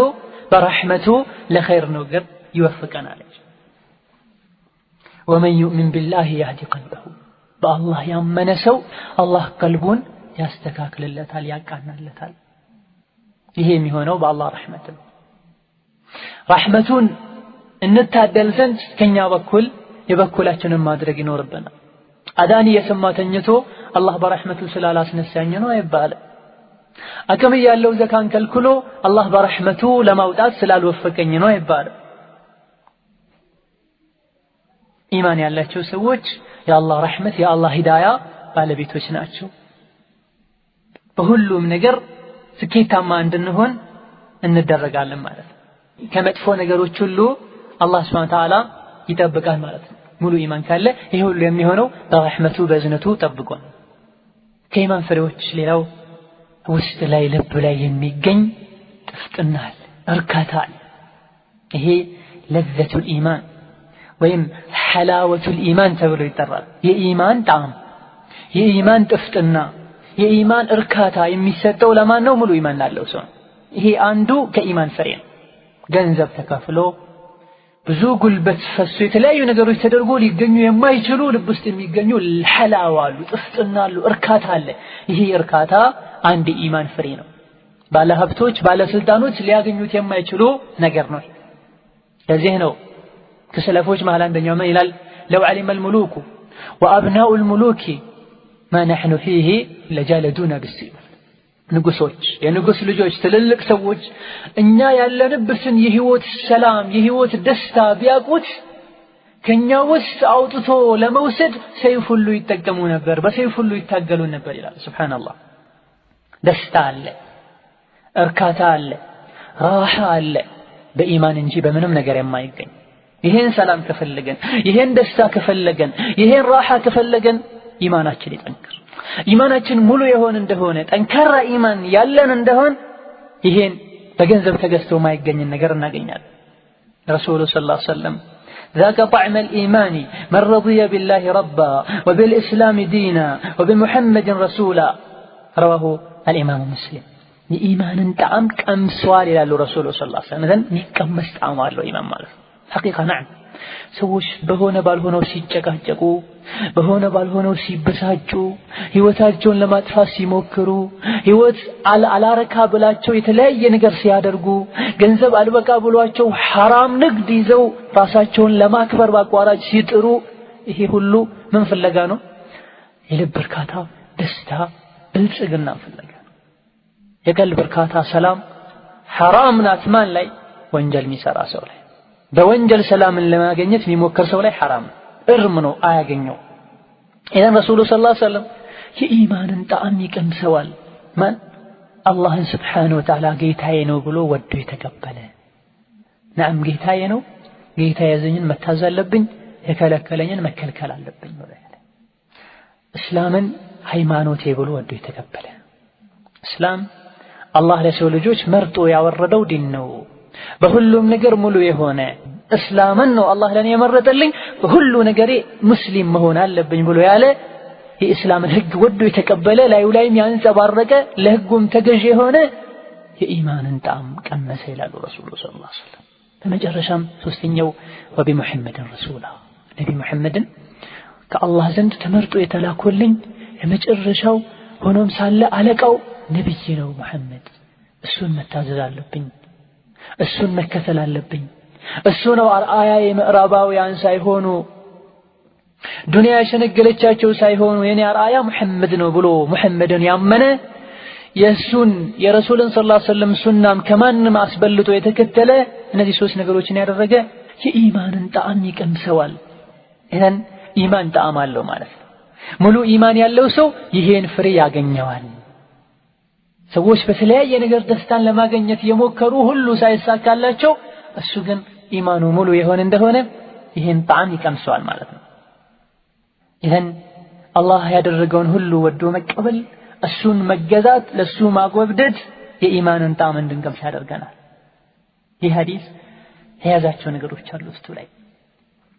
በረህመቱ ለኸይር ነገር ይወፍቀናል። ወመን ዩእሚን ቢላሂ ያህዲ ቀልበሁ፣ በአላህ ያመነ ሰው አላህ ቀልቡን ያስተካክልለታል፣ ያቃናለታል። ይሄ የሚሆነው በአላህ ረህመት ነው። ረህመቱን እንታደል ዘንድ ከኛ በኩል የበኩላችንን ማድረግ ይኖርብናል። አዳኒ የሰማ ተኝቶ አላህ በረህመቱ ስላላስነሳኝ ነው አይባልም። አቅም ያለው ዘካን ከልክሎ አላህ በረህመቱ ለማውጣት ስላልወፈቀኝ ነው አይባልም። ኢማን ያላቸው ሰዎች የአላህ ረህመት የአላህ ሂዳያ ባለቤቶች ናቸው። በሁሉም ነገር ስኬታማ እንድንሆን እንደረጋለን ማለት ነው። ከመጥፎ ነገሮች ሁሉ አላህ ሱብሓነሁ ወተዓላ ይጠብቃል ማለት ነው። ሙሉ ኢማን ካለ ይሄ ሁሉ የሚሆነው በረህመቱ በእዝነቱ ጠብቆን። ከኢማን ፍሬዎች ሌላው ውስጥ ላይ ልብ ላይ የሚገኝ ጥፍጥና አለ፣ እርካታ አለ። ይሄ ለዘቱል ኢማን ወይም ሐላወቱል ኢማን ተብሎ ይጠራል። የኢማን ጣዕም፣ የኢማን ጥፍጥና፣ የኢማን እርካታ የሚሰጠው ለማን ነው? ሙሉ ኢማን ላለው ሰው። ይሄ አንዱ ከኢማን ፍሬ ነው። ገንዘብ ተከፍሎ ብዙ ጉልበት ፈሶ የተለያዩ ነገሮች ተደርጎ ሊገኙ የማይችሉ ልብ ውስጥ የሚገኙ ሐላዋ አሉ፣ ጥፍጥና አሉ፣ እርካታ አለ። ይሄ እርካታ አንድ ኢማን ፍሬ ነው። ባለ ሀብቶች ባለስልጣኖች ሊያገኙት የማይችሉ ነገር ነው። ለዚህ ነው ከሰለፎች መሃል አንደኛው ምን ይላል? ለው ዓሊመ አልሙሉኩ ወአብናኡ አልሙሉኪ ማ ነሕኑ ፊሂ ለጃለዱና ቢስሲፍ። ንጉሶች የንጉስ ልጆች ትልልቅ ሰዎች እኛ ያለንበትን የህይወት ሰላም የህይወት ደስታ ቢያውቁት ከኛ ውስጥ አውጥቶ ለመውሰድ ሰይፍ ሁሉ ይጠቀሙ ነበር፣ በሰይፍ ሁሉ ይታገሉ ነበር ይላል። ሱብሃንአላህ። ደስታ አለ፣ እርካታ አለ፣ ራሓ አለ በኢማን እንጂ በምንም ነገር የማይገኝ። ይሄን ሰላም ከፈለገን፣ ይሄን ደስታ ከፈለገን፣ ይሄን ራሓ ከፈለገን ኢማናችን ይጠንክር። ኢማናችን ሙሉ የሆነ እንደሆነ ጠንካራ ኢማን ያለን እንደሆነ ይሄን በገንዘብ ተገዝቶ ማይገኝ ነገር እናገኛለን። ረሱሉ ሰለላሁ ዐለይሂ ወሰለም ذاك طعم الإيمان من رضي بالله ربا وبالإسلام دينا وبمحمد رسولا رواه الإمام مسلم. የኢማንን ጣዕም ቀምሷል ይላሉ ረሱሉ ሰለላሁ ዐለይሂ ወሰለም። ዘን የሚቀመስ ጣዕም አለው ኢማን ማለት ሐቂቃ ነዓም። ሰዎች በሆነ ባልሆነው ሲጨቃጨቁ፣ በሆነ ባልሆነው ሲበሳጩ፣ ህይወታቸውን ለማጥፋት ሲሞክሩ፣ ህይወት አላረካ ብላቸው የተለያየ ነገር ሲያደርጉ፣ ገንዘብ አልበቃ ብሏቸው ሐራም ንግድ ይዘው ራሳቸውን ለማክበር ባቋራጭ ሲጥሩ፣ ይሄ ሁሉ ምን ፍለጋ ነው? የልብ እርካታ፣ ደስታ፣ ብልጽግና ፍለጋ። የቀልብ እርካታ ሰላም ሐራም ናት ማን ላይ? ወንጀል የሚሰራ ሰው ላይ። በወንጀል ሰላምን ለማግኘት የሚሞክር ሰው ላይ ሐራም እርም ነው፣ አያገኘው። ኢዘን ረሱሉ ሰለላሁ ዐለይሂ ወሰለም የኢማንን ጣዕም ይቀምሰዋል ማን? አላህን ስብሓነሁ ወተዓላ ጌታዬ ነው ብሎ ወዶ የተቀበለ። ነዓም ጌታዬ ነው፣ ጌታ ያዘኝን መታዘዝ አለብኝ፣ የከለከለኝን መከልከል አለብኝ ነው ያለ። እስላምን ሃይማኖቴ ብሎ ወዶ የተቀበለ። እስላም አላህ ለሰው ልጆች መርጦ ያወረደው ዲን ነው። በሁሉም ነገር ሙሉ የሆነ እስላምን ነው አላህ ለኔ የመረጠልኝ፣ በሁሉ ነገሬ ሙስሊም መሆን አለብኝ ብሎ ያለ የእስላምን ህግ ወዶ የተቀበለ ላዩ ላይም ያንጸባረቀ ለህጉም ተገዥ የሆነ የኢማንን ጣዕም ቀመሰ ይላሉ ረሱሉ ሰለላሁ ዐለይሂ ወሰለም። በመጨረሻም ሶስተኛው ወቢሙሐመድን ረሱላ፣ ነቢ ሙሐመድን ከአላህ ዘንድ ተመርጦ የተላኩልኝ የመጨረሻው ሆኖም ሳለ አለቃው ነብይ ነው ሙሐመድ። እሱን መታዘዝ አለብኝ፣ እሱን መከተል አለብኝ። እሱ ነው አርአያ የምዕራባውያን ሳይሆኑ ዱንያ የሸነገለቻቸው ሳይሆኑ የኔ አርአያ ሙሐመድ ነው ብሎ ሙሐመድን ያመነ የሱን የረሱልን ሰለላሁ ዐለይሂ ወሰለም ሱናም ከማንም አስበልጦ የተከተለ እነዚህ ሶስት ነገሮችን ያደረገ የኢማንን ጣዕም ይቀምሰዋል። ይሄን ኢማን ጣዕም አለው ማለት ነው። ሙሉ ኢማን ያለው ሰው ይሄን ፍሬ ያገኘዋል። ሰዎች በተለያየ ነገር ደስታን ለማግኘት የሞከሩ ሁሉ ሳይሳካላቸው እሱ ግን ኢማኑ ሙሉ የሆነ እንደሆነ ይሄን ጣዕም ይቀምሰዋል ማለት ነው። ይሄን አላህ ያደረገውን ሁሉ ወዶ መቀበል፣ እሱን መገዛት፣ ለሱ ማጎብደድ የኢማንን ጣዕም እንድንቀምስ ያደርገናል። ይህ ሐዲስ የያዛቸው ነገሮች አሉ ውስጡ ላይ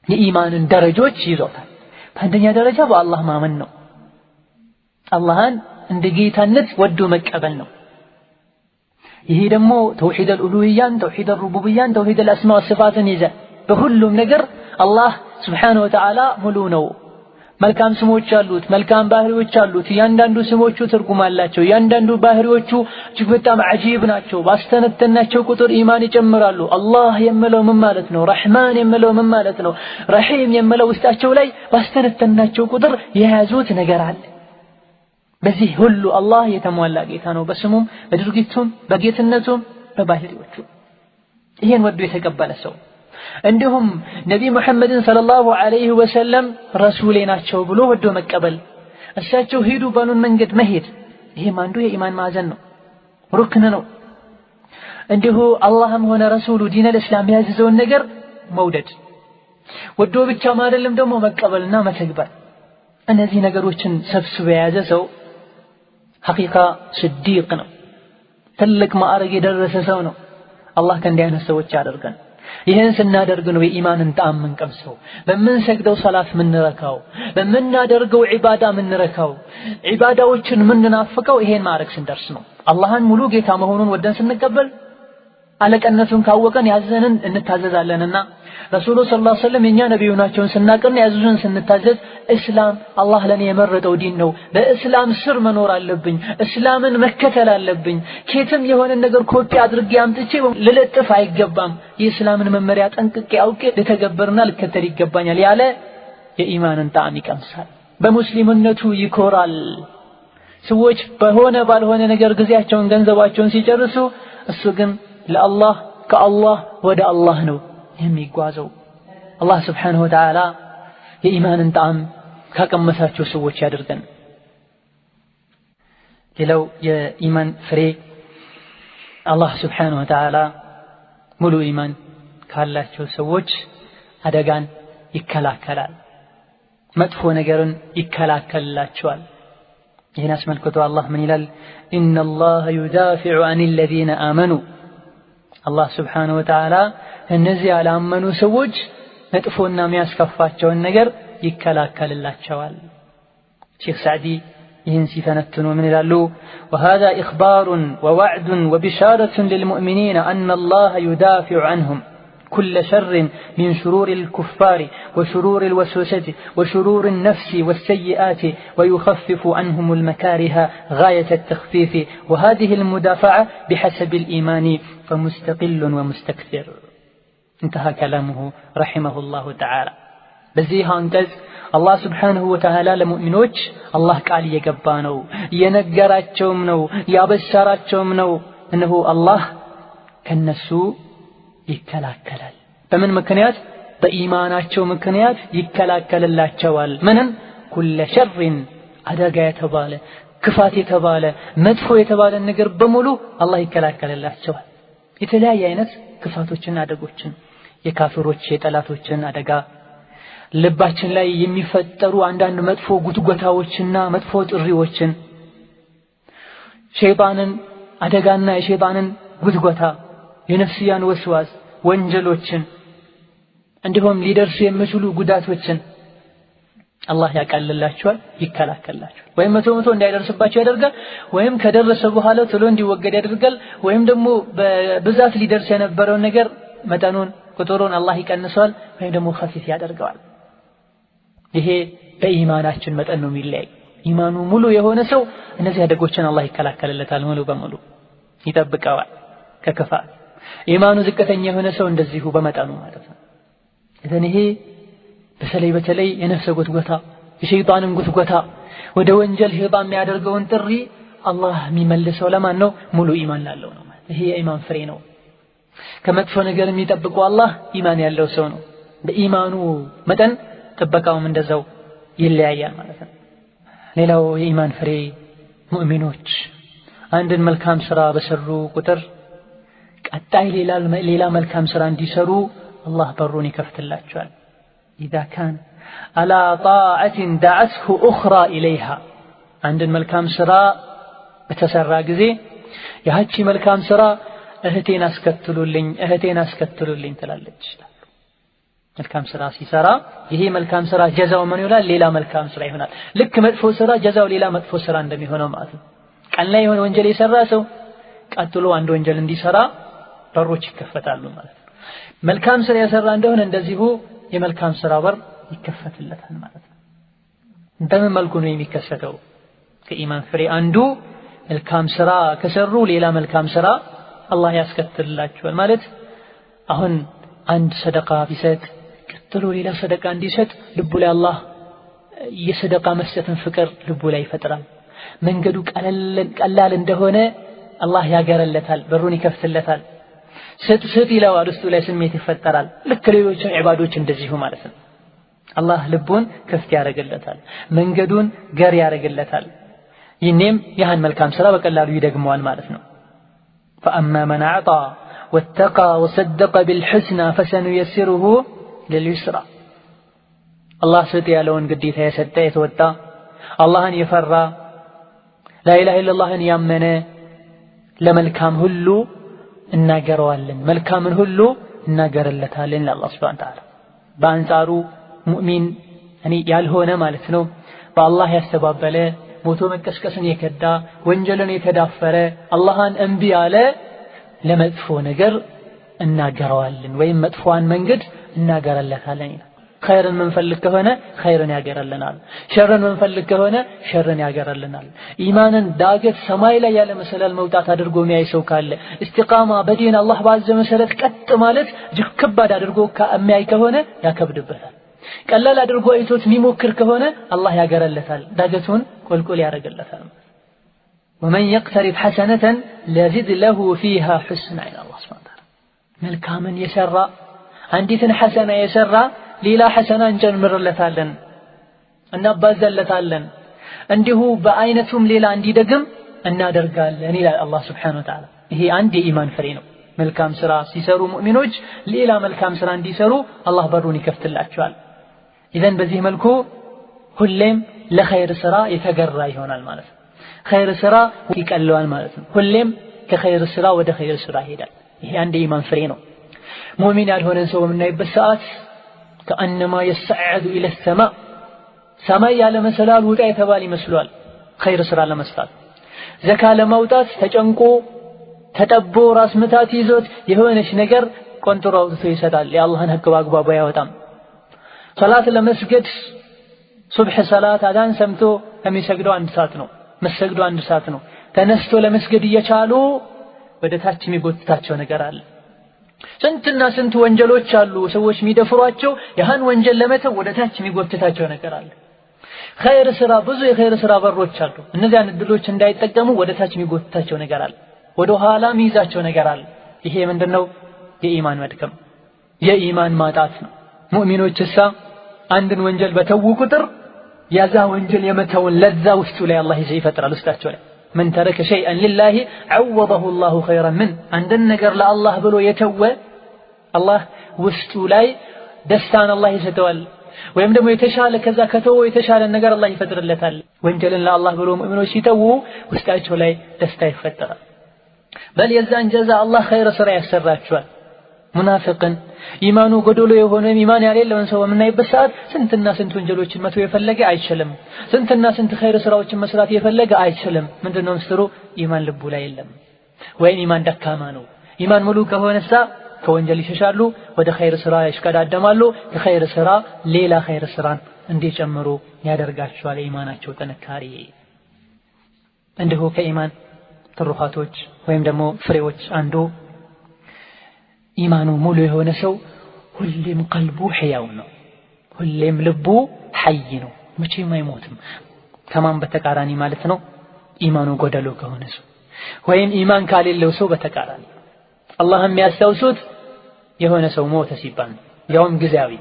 የኢማንን ደረጃዎች ይዞታል። በአንደኛ ደረጃ በአላህ ማመን ነው። አላህን እንደ ጌታነት ወዶ መቀበል ነው። ይሄ ደግሞ ተውሂድ አልኡሉሂያን፣ ተውሂድ አልሩቡቢያን፣ ተውሂድ አልአስማ ወሲፋትን ይዘ በሁሉም ነገር አላህ ስብሓነሁ ወተዓላ ሙሉ ነው። መልካም ስሞች አሉት፣ መልካም ባህሪዎች አሉት። እያንዳንዱ ስሞቹ ትርጉም አላቸው። እያንዳንዱ ባህሪዎቹ እጅግ በጣም አጂብ ናቸው። ባስተነተናቸው ቁጥር ኢማን ይጨምራሉ። አላህ የምለው ምን ማለት ነው? ረሕማን የምለው ምን ማለት ነው? ረሒም የምለው ውስጣቸው ላይ ባስተነተናቸው ቁጥር የያዙት ነገር አለ። በዚህ ሁሉ አላህ የተሟላ ጌታ ነው፣ በስሙም በድርጊቱም በጌትነቱም በባህሪዎቹ። ይሄን ወዶ የተቀበለ ሰው እንዲሁም ነቢ ሙሐመድን ሰለላሁ ዐለይሂ ወሰለም ረሱሌ ናቸው ብሎ ወዶ መቀበል፣ እሳቸው ሄዱ ባሉን መንገድ መሄድ፣ ይሄም አንዱ የኢማን ማዕዘን ነው፣ ሩክን ነው። እንዲሁ አላህም ሆነ ረሱሉ ዲነል እስላም ያዘዘውን ነገር መውደድ፣ ወዶ ብቻም አይደለም ደግሞ መቀበልና መተግበር። እነዚህ ነገሮችን ሰብስቦ የያዘ ሰው ሐቂቃ ስዲቅ ነው፣ ትልቅ ማዕረግ የደረሰ ሰው ነው። አላህ ከእንዲህ አይነት ሰዎች ያደርገን። ይሄን ስናደርግ ነው የኢማንን ጣዕም የምንቀምሰው። በምንሰግደው ሰላት ምንረካው፣ በምናደርገው ዒባዳ ምንረካው፣ ዒባዳዎችን ምንናፍቀው ይሄን ማዕረግ ስንደርስ ነው። አላህን ሙሉ ጌታ መሆኑን ወደን ስንቀበል አለቀነቱን ካወቀን ያዘንን እንታዘዛለንና ረሱሉ ሰለላሁ ዐለይሂ ወሰለም የኛ ነብዩ ናቸው ስናቀርና ያዙን ስንታዘዝ እስላም አላህ ለኔ የመረጠው ዲን ነው በእስላም ስር መኖር አለብኝ እስላምን መከተል አለብኝ ከየትም የሆነ ነገር ኮፒ አድርጌ አምጥቼ ልለጥፍ አይገባም የእስላምን መመሪያ ጠንቅቄ አውቄ ለተገበርና ልከተል ይገባኛል ያለ የኢማንን ጣዕም ይቀምሳል በሙስሊምነቱ ይኮራል ሰዎች በሆነ ባልሆነ ነገር ጊዜያቸውን ገንዘባቸውን ሲጨርሱ እሱ ግን ለአላህ ከአላህ ወደ አላህ ነው የሚጓዘው አላህ Subhanahu Wa Ta'ala የኢማንን ጣዕም ካቀመሳቸው ሰዎች ያድርገን ሌላው የኢማን ፍሬ አላህ Subhanahu Wa Ta'ala ሙሉ ኢማን ካላቸው ሰዎች አደጋን ይከላከላል መጥፎ ነገርን ይከላከልላቸዋል ይህን አስመልክቶ አላህ ምን ይላል ኢነላህ ዩዳፊዑ ዐኒል ለዚነ አመኑ አላህ Subhanahu Wa Ta'ala እነዚህ ያላመኑ ሰዎች መጥፎና የሚያስከፋቸውን ነገር ይከላከልላቸዋል ሼክ ሳዕዲ ይህን ሲተነትኑ ምን ይላሉ وهذا إخبار ووعد وبشارة للمؤمنين أن الله يدافع عنهم كل شر من شرور الكفار وشرور الوسوسة وشرور النفس والسيئات ويخفف عنهم المكاره غاية التخفيف وهذه المدافعة بحسب الإيمان فمستقل ومستكثر انتهى كلامه رحمه الله تعالى بزيها انتز الله سبحانه وتعالى لمؤمنوች الله ቃል እየገባ ነው የነገራቸውም ነው ያበሰራቸውም ነው እነሆ አላህ ከነሱ ይከላከላል በምን ምክንያት በኢማናቸው ምክንያት ይከላከልላቸዋል ምንን ኩለ ሸርን አደጋ የተባለ ክፋት የተባለ መጥፎ የተባለ ነገር በሙሉ አላህ ይከላከልላቸዋል የተለያየ አይነት ክፋቶችና አደጎችን የካፍሮች የጠላቶችን አደጋ ልባችን ላይ የሚፈጠሩ አንዳንድ መጥፎ ጉትጎታዎችና መጥፎ ጥሪዎችን ሸይጣንን አደጋና የሸይጣንን ጉትጎታ የነፍስያን ወስዋስ ወንጀሎችን እንዲሁም ሊደርሱ የሚችሉ ጉዳቶችን አላህ ያቀልላቸዋል ይከላከልላቸዋል ወይም መቶ እንዳይደርስባቸው ያደርጋል ወይም ከደረሰ በኋላ ቶሎ እንዲወገድ ያደርጋል ወይም ደግሞ በብዛት ሊደርስ የነበረው ነገር መጠኑን ቁጥሩን አላህ ይቀንሰዋል ወይም ደግሞ ኸፊፍ ያደርገዋል ይሄ በኢማናችን መጠን ነው የሚለይ ኢማኑ ሙሉ የሆነ ሰው እነዚህ አደጎችን አላህ ይከላከልለታል ሙሉ በሙሉ ይጠብቀዋል ከክፋት ኢማኑ ዝቅተኛ የሆነ ሰው እንደዚሁ በመጠኑ ማለት ነው እذن ይሄ በተለይ የነፍስ ጉትጎታ የሸይጣንን ጉትጎታ ወደ ወንጀል ሸይጣን የሚያደርገውን ጥሪ አላህ የሚመልሰው ለማን ነው ሙሉ ኢማን ላለው ነው ማለት ይሄ የኢማን ፍሬ ነው ከመጥፎ ነገር የሚጠብቀው አላህ ኢማን ያለው ሰው ነው በኢማኑ መጠን ጥበቃውም እንደዛው ይለያያል ማለት ነው ሌላው የኢማን ፍሬ ሙእሚኖች አንድን መልካም ስራ በሰሩ ቁጥር ቀጣይ ሌላ መልካም ስራ እንዲሰሩ አላህ በሩን ይከፍትላቸዋል إذا كان على طاعة دعته أخرى إليها عندن ملكام سرا بتسرى جزي يهاتشي ملكام سرا أهتين أسكتلوا لين تلالج ملكام سرا سرا يهي ملكام سرا جزاء من يولا ليلا ملكام سرا هنا لك مدفو سرا جزاء ليلا مدفو سرا عندما هنا معه كان لا يهون وانجلي سرا سو قتلوا عنده وانجل اندي سرا بروش كفتالو مالت ملكام سرا سرا عنده اندزيهو የመልካም ስራ በር ይከፈትለታል ማለት ነው እንደምን መልኩ ነው የሚከሰተው ከኢማን ፍሬ አንዱ መልካም ስራ ከሰሩ ሌላ መልካም ስራ አላህ ያስከትልላቸዋል ማለት አሁን አንድ ሰደቃ ቢሰጥ ቀጥሎ ሌላ ሰደቃ እንዲሰጥ ልቡ ላይ አላህ የሰደቃ መስጠትን ፍቅር ልቡ ላይ ይፈጥራል መንገዱ ቀላል እንደሆነ አላህ ያገረለታል በሩን ይከፍትለታል ስትስት ይላል ውስጡ ላይ ስሜት ይፈጠራል ልክ ሌሎች ዒባዶች እንደዚሁ ማለት ነው አላህ ልቡን ከፍት ያደርግለታል መንገዱን ገር ያደርግለታል ይህንም ያን መልካም ስራ በቀላሉ ይደግመዋል ማለት ነው فأما من أعطى واتقى وصدق بالحسنى فسنيسره لليسرى الله ስጥ ያለውን ግዴታ የሰጠ የተወጣ አላህን የፈራ لا إله إلا الله ያመነ ለመልካም ሁሉ እናገረዋለን መልካምን ሁሉ እናገርለታለን ለአላህ Subhanahu Wa Ta'ala በአንጻሩ ሙእሚን ያልሆነ ማለት ነው በአላህ ያስተባበለ ሞቶ መቀስቀስን የከዳ ወንጀልን የተዳፈረ አላህን እንቢ ያለ ለመጥፎ ነገር እናገረዋለን ወይም መጥፎዋን መንገድ እናገረለታለን ይላል። ኸይርን መንፈልግ ከሆነ ኸይርን ያገረልናል፣ ሸርን መንፈልግ ከሆነ ሸርን ያገረልናል። ኢማንን ዳገት ሰማይ ላይ ያለ መሰላል መውጣት አድርጎ የሚያይ ሰው ካለ ኢስቲቃማ በዲን አላህ ባዘ መሰረት ቀጥ ማለት እጅግ ከባድ አድርጎ የሚያይ ከሆነ ያከብድበታል። ቀላል አድርጎ አይቶት የሚሞክር ከሆነ አላህ ያገረለታል፣ ዳገቱን ቁልቁል ያደርግለታል። ومن يقترف حسنة لازد له فيها حسنا إلى الله سبحانه وتعالى መልካምን የሰራ አንዲትን ሐሰና የሰራ ሌላ ሐሰና እንጨምርለታለን እናባዛለታለን እንዲሁ በአይነቱም ሌላ እንዲደግም እናደርጋለን ይላል አላህ Subhanahu Wa Ta'ala። ይሄ አንድ የኢማን ፍሬ ነው። መልካም ስራ ሲሰሩ ሙእሚኖች ሌላ መልካም ስራ እንዲሰሩ አላህ በሩን ይከፍትላቸዋል። ኢዘን በዚህ መልኩ ሁሌም ለኸይር ስራ የተገራ ይሆናል ማለት ነው። ኸይር ስራ ይቀለዋል ማለት ነው። ሁሌም ከኸይር ስራ ወደ ኸይር ስራ ይሄዳል። ይሄ አንድ የኢማን ፍሬ ነው። ሙእሚን ያልሆነን ሰው በምናይበት ሰዓት ከአንማ የሰዓዱ ኢለ ሰማ ሰማይ ያለ መሰላል ውጣ የተባለ ይመስሏል። ኸይር ስራ ለመስራት ዘካ ለማውጣት ተጨንቆ ተጠቦ ራስ ምታት ይዞት የሆነች ነገር ቆንጥሮ አውጥቶ ይሰጣል። የአላህን ሐቅ በአግባቡ አያወጣም። ሶላት ለመስገድ ሱብህ ሰላት አዳን ሰምቶ ከሚሰግደው 1 ሰዓት ነው፣ መስገዱ 1 ሰዓት ነው። ተነስቶ ለመስገድ እየቻሉ ወደ ታች የሚጎትታቸው ነገር አለ። ስንትና ስንት ወንጀሎች አሉ ሰዎች የሚደፍሯቸው፣ ያን ወንጀል ለመተው ወደ ታች የሚጎትታቸው ነገር አለ። ኸይር ስራ ብዙ የኸይር ስራ በሮች አሉ። እነዚያን እድሎች እንዳይጠቀሙ ወደ ታች የሚጎትታቸው ነገር አለ፣ ወደ ኋላ የሚይዛቸው ነገር አለ። ይሄ ምንድነው? የኢማን መድከም፣ የኢማን ማጣት ነው። ሙእሚኖችሳ አንድን ወንጀል በተው ቁጥር ያዛ ወንጀል የመተውን ለዛ ውስጡ ላይ አላህ ይፈጥራል ውስጣቸው ላይ من ترك شيئا لله عوضه الله خيرا من عندن ነገር ለአላህ ብሎ የተወ አላህ ውስጡ ላይ ደስታን አላህ ይሰጠዋል። ወይም ደግሞ የተሻለ ከዛ ከተወ የተሻለ ነገር አላህ ይፈጥርለታል። ወንጀልን ለአላህ ብሎ ሙእሚኖች ሲተው ውስጣቸው ላይ ደስታ ይፈጠራል። በል የዛን ጀዛ አላህ ኸይር ስራ ያሰራቸዋል። ሙናፊቅን ኢማኑ ጎዶሎ የሆነ ኢማን ያሌለውን ሰው በምናይበት ሰዓት ስንትና ስንት ወንጀሎችን መተው የፈለገ አይችልም። ስንትና ስንት ኸይር ስራዎችን መስራት የፈለገ አይችልም። ምንድነው ምስጢሩ? ኢማን ልቡ ላይ የለም ወይም ኢማን ደካማ ነው። ኢማን ሙሉ ከሆነሳ ከወንጀል ይሸሻሉ፣ ወደ ኸይር ስራ ይሽቀዳደማሉ። ከኸይር ስራ ሌላ ኸይር ስራን እንዲጨምሩ ያደርጋቸዋል የኢማናቸው ጥንካሬ። እንዲሁ ከኢማን ትሩፋቶች ወይም ደግሞ ፍሬዎች አንዱ ኢማኑ ሙሉ የሆነ ሰው ሁሌም ቀልቡ ሕያው ነው፣ ሁሌም ልቡ ሐይ ነው፣ መቼም አይሞትም። ከማን በተቃራኒ ማለት ነው? ኢማኑ ጎደሎ ከሆነ ሰው ወይም ኢማን ካሌለው ሰው በተቃራኒ አላህ የሚያስታውሱት የሆነ ሰው ሞተ ሲባል ያውም ጊዜያዊ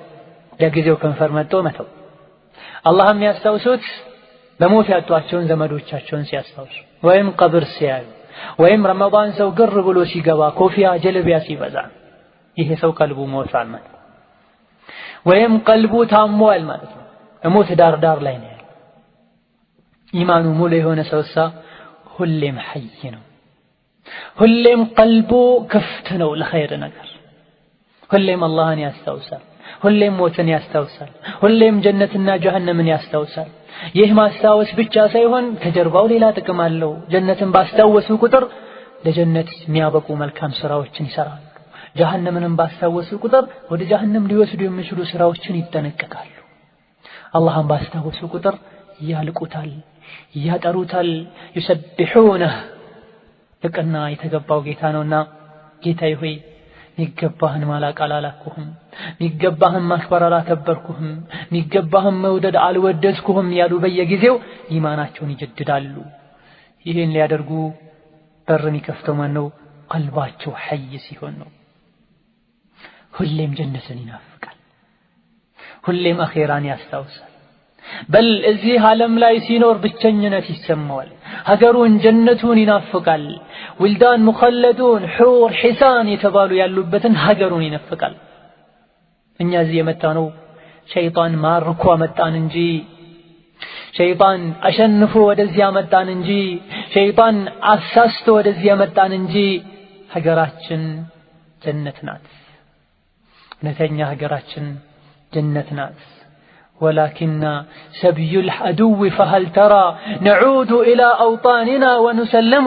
ለጊዜው ከንፈር መጥቶ መተው። አላህ የሚያስታውሱት በሞት ያጧቸውን ዘመዶቻቸውን ሲያስታውሱ ወይም ቀብር ሲያዩ ወይም ረመዳን ሰው ግር ብሎ ሲገባ ኮፊያ ጀለቢያ ሲበዛ ይሄ ሰው ቀልቡ ሞቷል ማለት ነው። ወይም ቀልቡ ታሟል ማለት ነው። ሞት ዳር ላይ ነው ያለው። ኢማኑ ሙሉ የሆነ ሰውሳ ሁሌም ሐይ ነው፣ ሁሌም ቀልቡ ክፍት ነው ለኸይር ነገር። ሁሌም አላህን ያስታውሳል፣ ሁሌም ሞትን ያስታውሳል፣ ሁሌም ጀነትና ጀሃነምን ያስታውሳል። ይህ ማስታወስ ብቻ ሳይሆን ከጀርባው ሌላ ጥቅም አለው። ጀነትን ባስታወሱ ቁጥር ለጀነት የሚያበቁ መልካም ስራዎችን ይሰራሉ። ጀሃነምንም ባስታወሱ ቁጥር ወደ ጀሃነም ሊወስዱ የሚችሉ ስራዎችን ይጠነቀቃሉ። አላህን ባስታወሱ ቁጥር ያልቁታል፣ ያጠሩታል። ይሰብሑነህ ለቀና የተገባው ጌታ ነውና ጌታዬ ሆይ ሚገባህን ማላቅ አላላኩህም፣ ሚገባህን ማክበር አላከበርኩህም፣ ሚገባህን መውደድ አልወደድኩህም ያሉ በየጊዜው ኢማናቸውን ይጀድዳሉ። ይህን ሊያደርጉ በርን ይከፍተው ማን ነው? ቀልባቸው ሐይ ሲሆን ነው። ሁሌም ጀነትን ይናፍቃል፣ ሁሌም አኺራን ያስታውሳል። በል እዚህ ዓለም ላይ ሲኖር ብቸኝነት ይሰማዋል። ሀገሩን ጀነቱን ይናፍቃል። ውልዳን ሙኸለዱን ሑር ሒሳን የተባሉ ያሉበትን ሀገሩን ይናፍቃል። እኛ እዚህ የመጣነው ሸይጣን ማርኮ መጣን እንጂ፣ ሸይጣን አሸንፎ ወደዚህ መጣን እንጂ፣ ሸይጣን አሳስቶ ወደዚህ መጣን እንጂ ሀገራችን ጀነት ናት። እውነተኛ ሀገራችን ጀነት ናት። ولكن سبي العدو فهل ترى نعود إلى أوطاننا ونسلم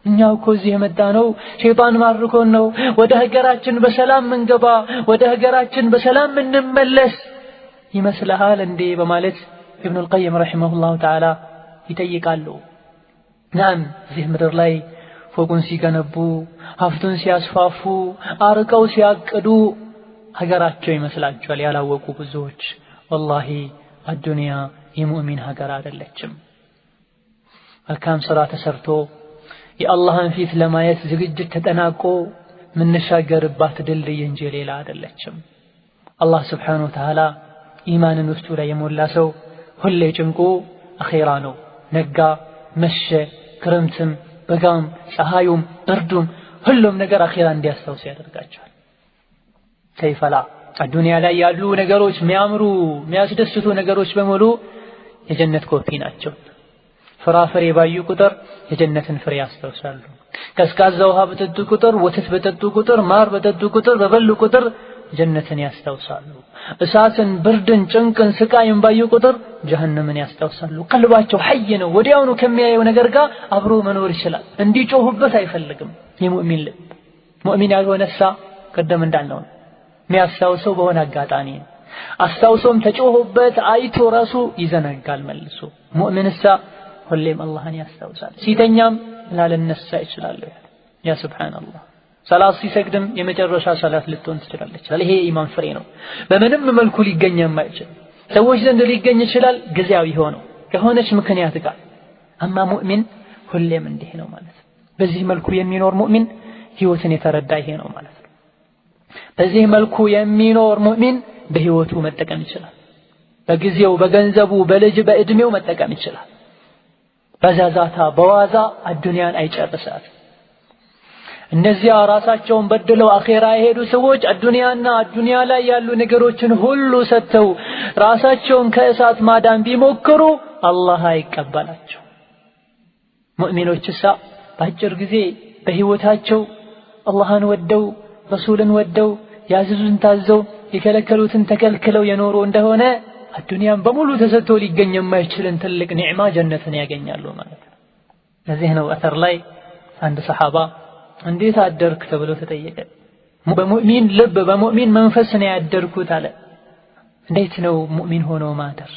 እኛው እኮ እዚህ የመጣነው ሸይጣን ማርኮን ነው ወደ ሀገራችን በሰላም እንገባ ወደ ሀገራችን በሰላም እንመለስ ይመስልሃል እንዴ በማለት ኢብኑ አልቀይም ረሂመሁላሁ ተዓላ ይጠይቃሉ። ናም እዚህ ምድር ላይ ፎቁን ሲገነቡ ሀብቱን ሲያስፋፉ አርቀው ሲያቅዱ ሀገራቸው ይመስላቸዋል ያላወቁ ብዙዎች። ወላሂ አዱንያ የሙእሚን ሀገር አይደለችም። መልካም ሥራ ተሰርቶ የአላህን ፊት ለማየት ዝግጅት ተጠናቆ ምንሻገርባት ድልድይ እንጂ ሌላ አይደለችም። አላህ ስብሓነሁ ወተዓላ ኢማንን ውስጡ ላይ የሞላ ሰው ሁሌ ጭንቁ አኺራ ነው። ነጋ መሸ ክረምትም በጋም ፀሐዩም ብርዱም ሁሉም ነገር አኺራ እንዲያስታውስ ያደርጋቸዋል። ከይፈላ አዱንያ ላይ ያሉ ነገሮች የሚያምሩ የሚያስደስቱ ነገሮች በሙሉ የጀነት ኮፒ ናቸው። ፍራፍሬ ባዩ ቁጥር የጀነትን ፍሬ ያስታውሳሉ። ቀዝቃዛ ውሃ በጠጡ ቁጥር ወተት በጠጡ ቁጥር ማር በጠጡ ቁጥር በበሉ ቁጥር ጀነትን ያስታውሳሉ። እሳትን ብርድን ጭንቅን ስቃይን ባዩ ቁጥር ጀሃነምን ያስታውሳሉ። ቀልባቸው ሐይ ነው። ወዲያውኑ ከሚያየው ነገር ጋር አብሮ መኖር ይችላል። እንዲጮሁበት አይፈልግም የሙእሚን ልብ። ሙእሚን ያልሆነሳ ቀደም እንዳልነው የሚያስታውሰው በሆነ አጋጣሚ አስታውሶም ተጮሁበት አይቶ ራሱ ይዘነጋል መልሶ። ሙእሚንሳ ሁሌም አላህን ያስታውሳል። ሲተኛም ላለነሳ ይችላል። ያ ሱብሃንአላህ ሰላት ሲሰግድም የመጨረሻ ሰላት ልትሆን ትችላለች። ይሄ ኢማን ፍሬ ነው። በምንም መልኩ ሊገኝ የማይችል ሰዎች ዘንድ ሊገኝ ይችላል ጊዜያዊ ሆኖ ከሆነች ምክንያት ጋር። አማ ሙእሚን ሁሌም እንዲህ ነው ማለት። በዚህ መልኩ የሚኖር ሙእሚን ህይወትን የተረዳ ይሄ ነው ማለት ነው። በዚህ መልኩ የሚኖር ሙእሚን በህይወቱ መጠቀም ይችላል። በጊዜው በገንዘቡ በልጅ በእድሜው መጠቀም ይችላል። በዛዛታ በዋዛ አዱንያን አይጨርሳት። እነዚያ ራሳቸውን በድለው አኺራ የሄዱ ሰዎች አዱንያና አዱንያ ላይ ያሉ ነገሮችን ሁሉ ሰጥተው ራሳቸውን ከእሳት ማዳን ቢሞክሩ አላህ አይቀበላቸው። ሙእሚኖችሳ በአጭር ጊዜ በህይወታቸው አላህን ወደው ረሱልን ወደው ያዘዙን ታዘው የከለከሉትን ተከልክለው የኖሩ እንደሆነ አዱንያን በሙሉ ተሰጥቶ ሊገኝ የማይችልን ትልቅ ኒዕማ ጀነትን ያገኛሉ ማለት ነው። ለዚህ ነው አተር ላይ አንድ ሰሃባ እንዴት አደርክ ተብሎ ተጠየቀ። በሙእሚን ልብ በሙእሚን መንፈስ ነው ያደርኩት አለ። እንዴት ነው ሙእሚን ሆኖ ማደር?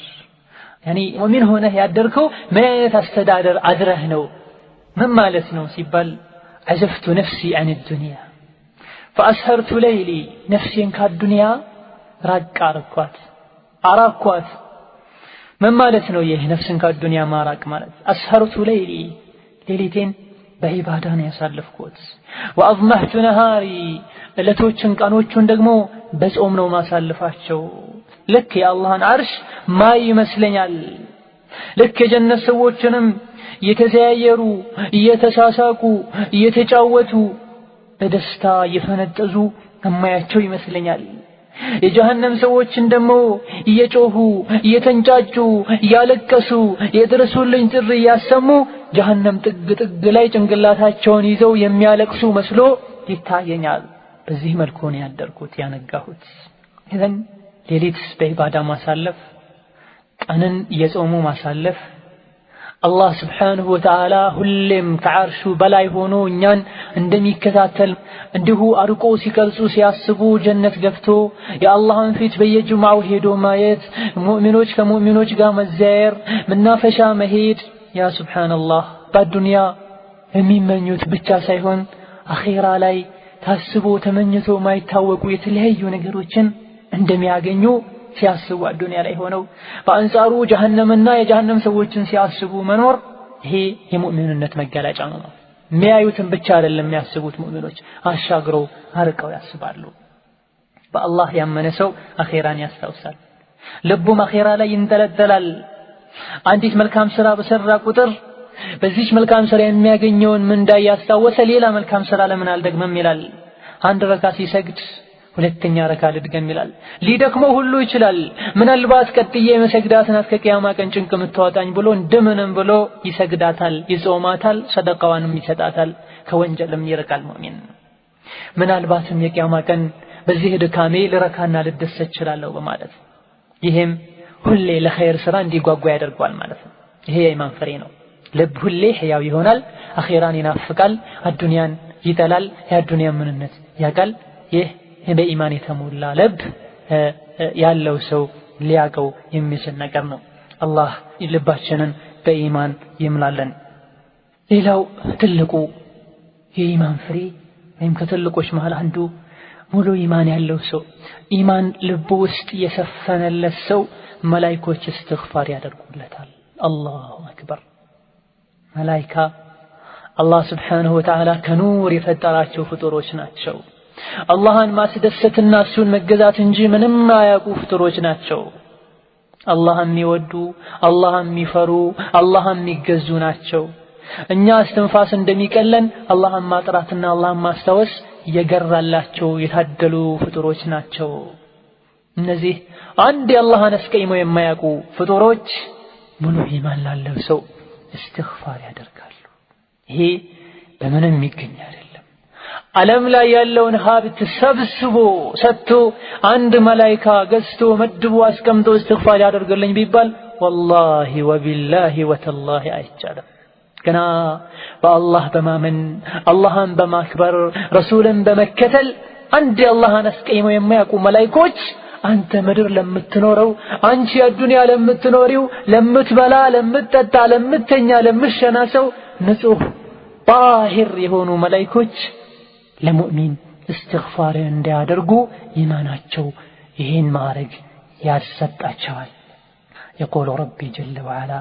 ያኒ ሙእሚን ሆነህ ያደርከው ምን አይነት አስተዳደር አድረህ ነው? ምን ማለት ነው ሲባል عزفت نفسي عن الدنيا فأسهرت ليلي نفسي كالدنيا راق አራኳት። ምን ማለት ነው ይህ ነፍስን ከዱንያ ማራቅ ማለት? አስሐርቱ ለይሊ ሌሊቴን በዒባዳ ነው ያሳለፍኩት። ወአዝመህቱ ነሃሪ እለቶችን ቀኖቹን ደግሞ በጾም ነው ማሳልፋቸው። ልክ የአላህን አርሽ ማይ ይመስለኛል። ልክ የጀነት ሰዎችንም እየተዘያየሩ እየተሳሳቁ እየተጫወቱ በደስታ እየፈነጠዙ እማያቸው ይመስለኛል። የጀሃነም ሰዎችን ደግሞ እየጮሁ እየተንጫጩ እያለቀሱ የድረሱልኝ ጥሪ ያሰሙ ጀሃነም ጥግ ጥግ ላይ ጭንቅላታቸውን ይዘው የሚያለቅሱ መስሎ ይታየኛል። በዚህ መልኩ ነው ያደርኩት ያነጋሁት። ይሄን ሌሊት በዒባዳ ማሳለፍ ቀንን እየጾሙ ማሳለፍ አላህ ስብሓንሁ ወተዓላ ሁሌም ከዓርሹ በላይ ሆኖ እኛን እንደሚከታተል እንዲሁ አርቆ ሲቀርጹ ሲያስቡ ጀነት ገብቶ የአላህን ፊት በየጁምዓው ሄዶ ማየት ሙእሚኖች ከሙእሚኖች ጋር መዘያየር መናፈሻ መሄድ ያ ሱብሃንአላህ በዱንያ የሚመኙት ብቻ ሳይሆን አኺራ ላይ ታስቦ ተመኝቶ ማይታወቁ የተለያዩ ነገሮችን እንደሚያገኙ ሲያስቡ አዱንያ ላይ ሆነው በአንጻሩ ጀሃነምና የጀሃነም ሰዎችን ሲያስቡ መኖር ይሄ የሙእሚንነት መገለጫ ነው። የሚያዩትን ብቻ አይደለም የሚያስቡት ሙእሚኖች አሻግረው አርቀው ያስባሉ። በአላህ ያመነ ሰው አኺራን ያስታውሳል። ልቡም አኺራ ላይ ይንጠለጠላል። አንዲት መልካም ስራ በሰራ ቁጥር በዚህች መልካም ስራ የሚያገኘውን ምንዳ ያስታወሰ ሌላ መልካም ስራ ለምን አልደግመም ይላል። አንድ ረካ ሲሰግድ ሁለተኛ ረካ ልድገም ይላል። ሊደክመው ሁሉ ይችላል። ምናልባት ቀጥዬ መሰግዳትን ከቂያማ ቀን ጭንቅ ምትዋጣኝ ብሎ እንደምንም ብሎ ይሰግዳታል፣ ይጾማታል፣ ሰደቃዋንም ይሰጣታል፣ ከወንጀልም ይርቃል ሙእሚን። ምናልባትም የቂያማ ቀን በዚህ ድካሜ ልረካና ልደሰት እችላለሁ በማለት ይሄም ሁሌ ለኸይር ስራ እንዲጓጓ ያደርገዋል ማለት ነው። ይሄ የኢማን ፍሬ ነው። ልብ ሁሌ ሕያው ይሆናል፣ አኺራን ይናፍቃል፣ አዱንያን ይጠላል፣ የአዱንያን ምንነት ያውቃል። ይህ በኢማን የተሞላ ልብ ያለው ሰው ሊያቀው የሚችል ነገር ነው። አላህ ልባችንን በኢማን ይምላለን። ሌላው ትልቁ የኢማን ፍሬ ወይም ከትልቆች መሃል አንዱ ሙሉ ኢማን ያለው ሰው ኢማን ልቡ ውስጥ የሰፈነለት ሰው መላእክቶች እስትግፋር ያደርጉለታል። አላሁ አክበር። መላእክታ አላህ Subhanahu Wa Ta'ala ከኑር የፈጠራቸው ፍጡሮች ናቸው። አላህን ማስደሰትና እሱን መገዛት እንጂ ምንም አያውቁ ፍጡሮች ናቸው። አላህን የሚወዱ አላህን የሚፈሩ አላህን የሚገዙ ናቸው። እኛ እስትንፋስ እንደሚቀለን አላህን ማጥራትና አላህን ማስታወስ የገራላቸው የታደሉ ፍጡሮች ናቸው። እነዚህ አንድ አላህን አስቀይመው የማያውቁ ፍጡሮች ሙሉ ኢማን ላለው ሰው እስትግፋር ያደርጋሉ። ይሄ በምንም የሚገኝ አይደለም። ዓለም ላይ ያለውን ሀብት ሰብስቦ ሰጥቶ አንድ መላእክት ገዝቶ መድቦ አስቀምጦ እስትግፋር ያደርግልኝ ቢባል ወላሂ ወቢላሂ ወተላሂ አይቻልም። ገና በአላህ በማመን አላህን በማክበር ረሱልን በመከተል አንድ አላህን አስቀይመው የማያውቁ መላእክቶች አንተ ምድር ለምትኖረው አንቺ አዱንያ ለምትኖሪው ለምትበላ ለምትጠጣ ለምትተኛ ለምትሸና ሰው ንጹህ ጣሂር የሆኑ መላእክቶች ለሙእሚን እስትግፋር እንዲያደርጉ ኢማናቸው ይሄን ማድረግ ያሰጣቸዋል። يقول ربي جل وعلا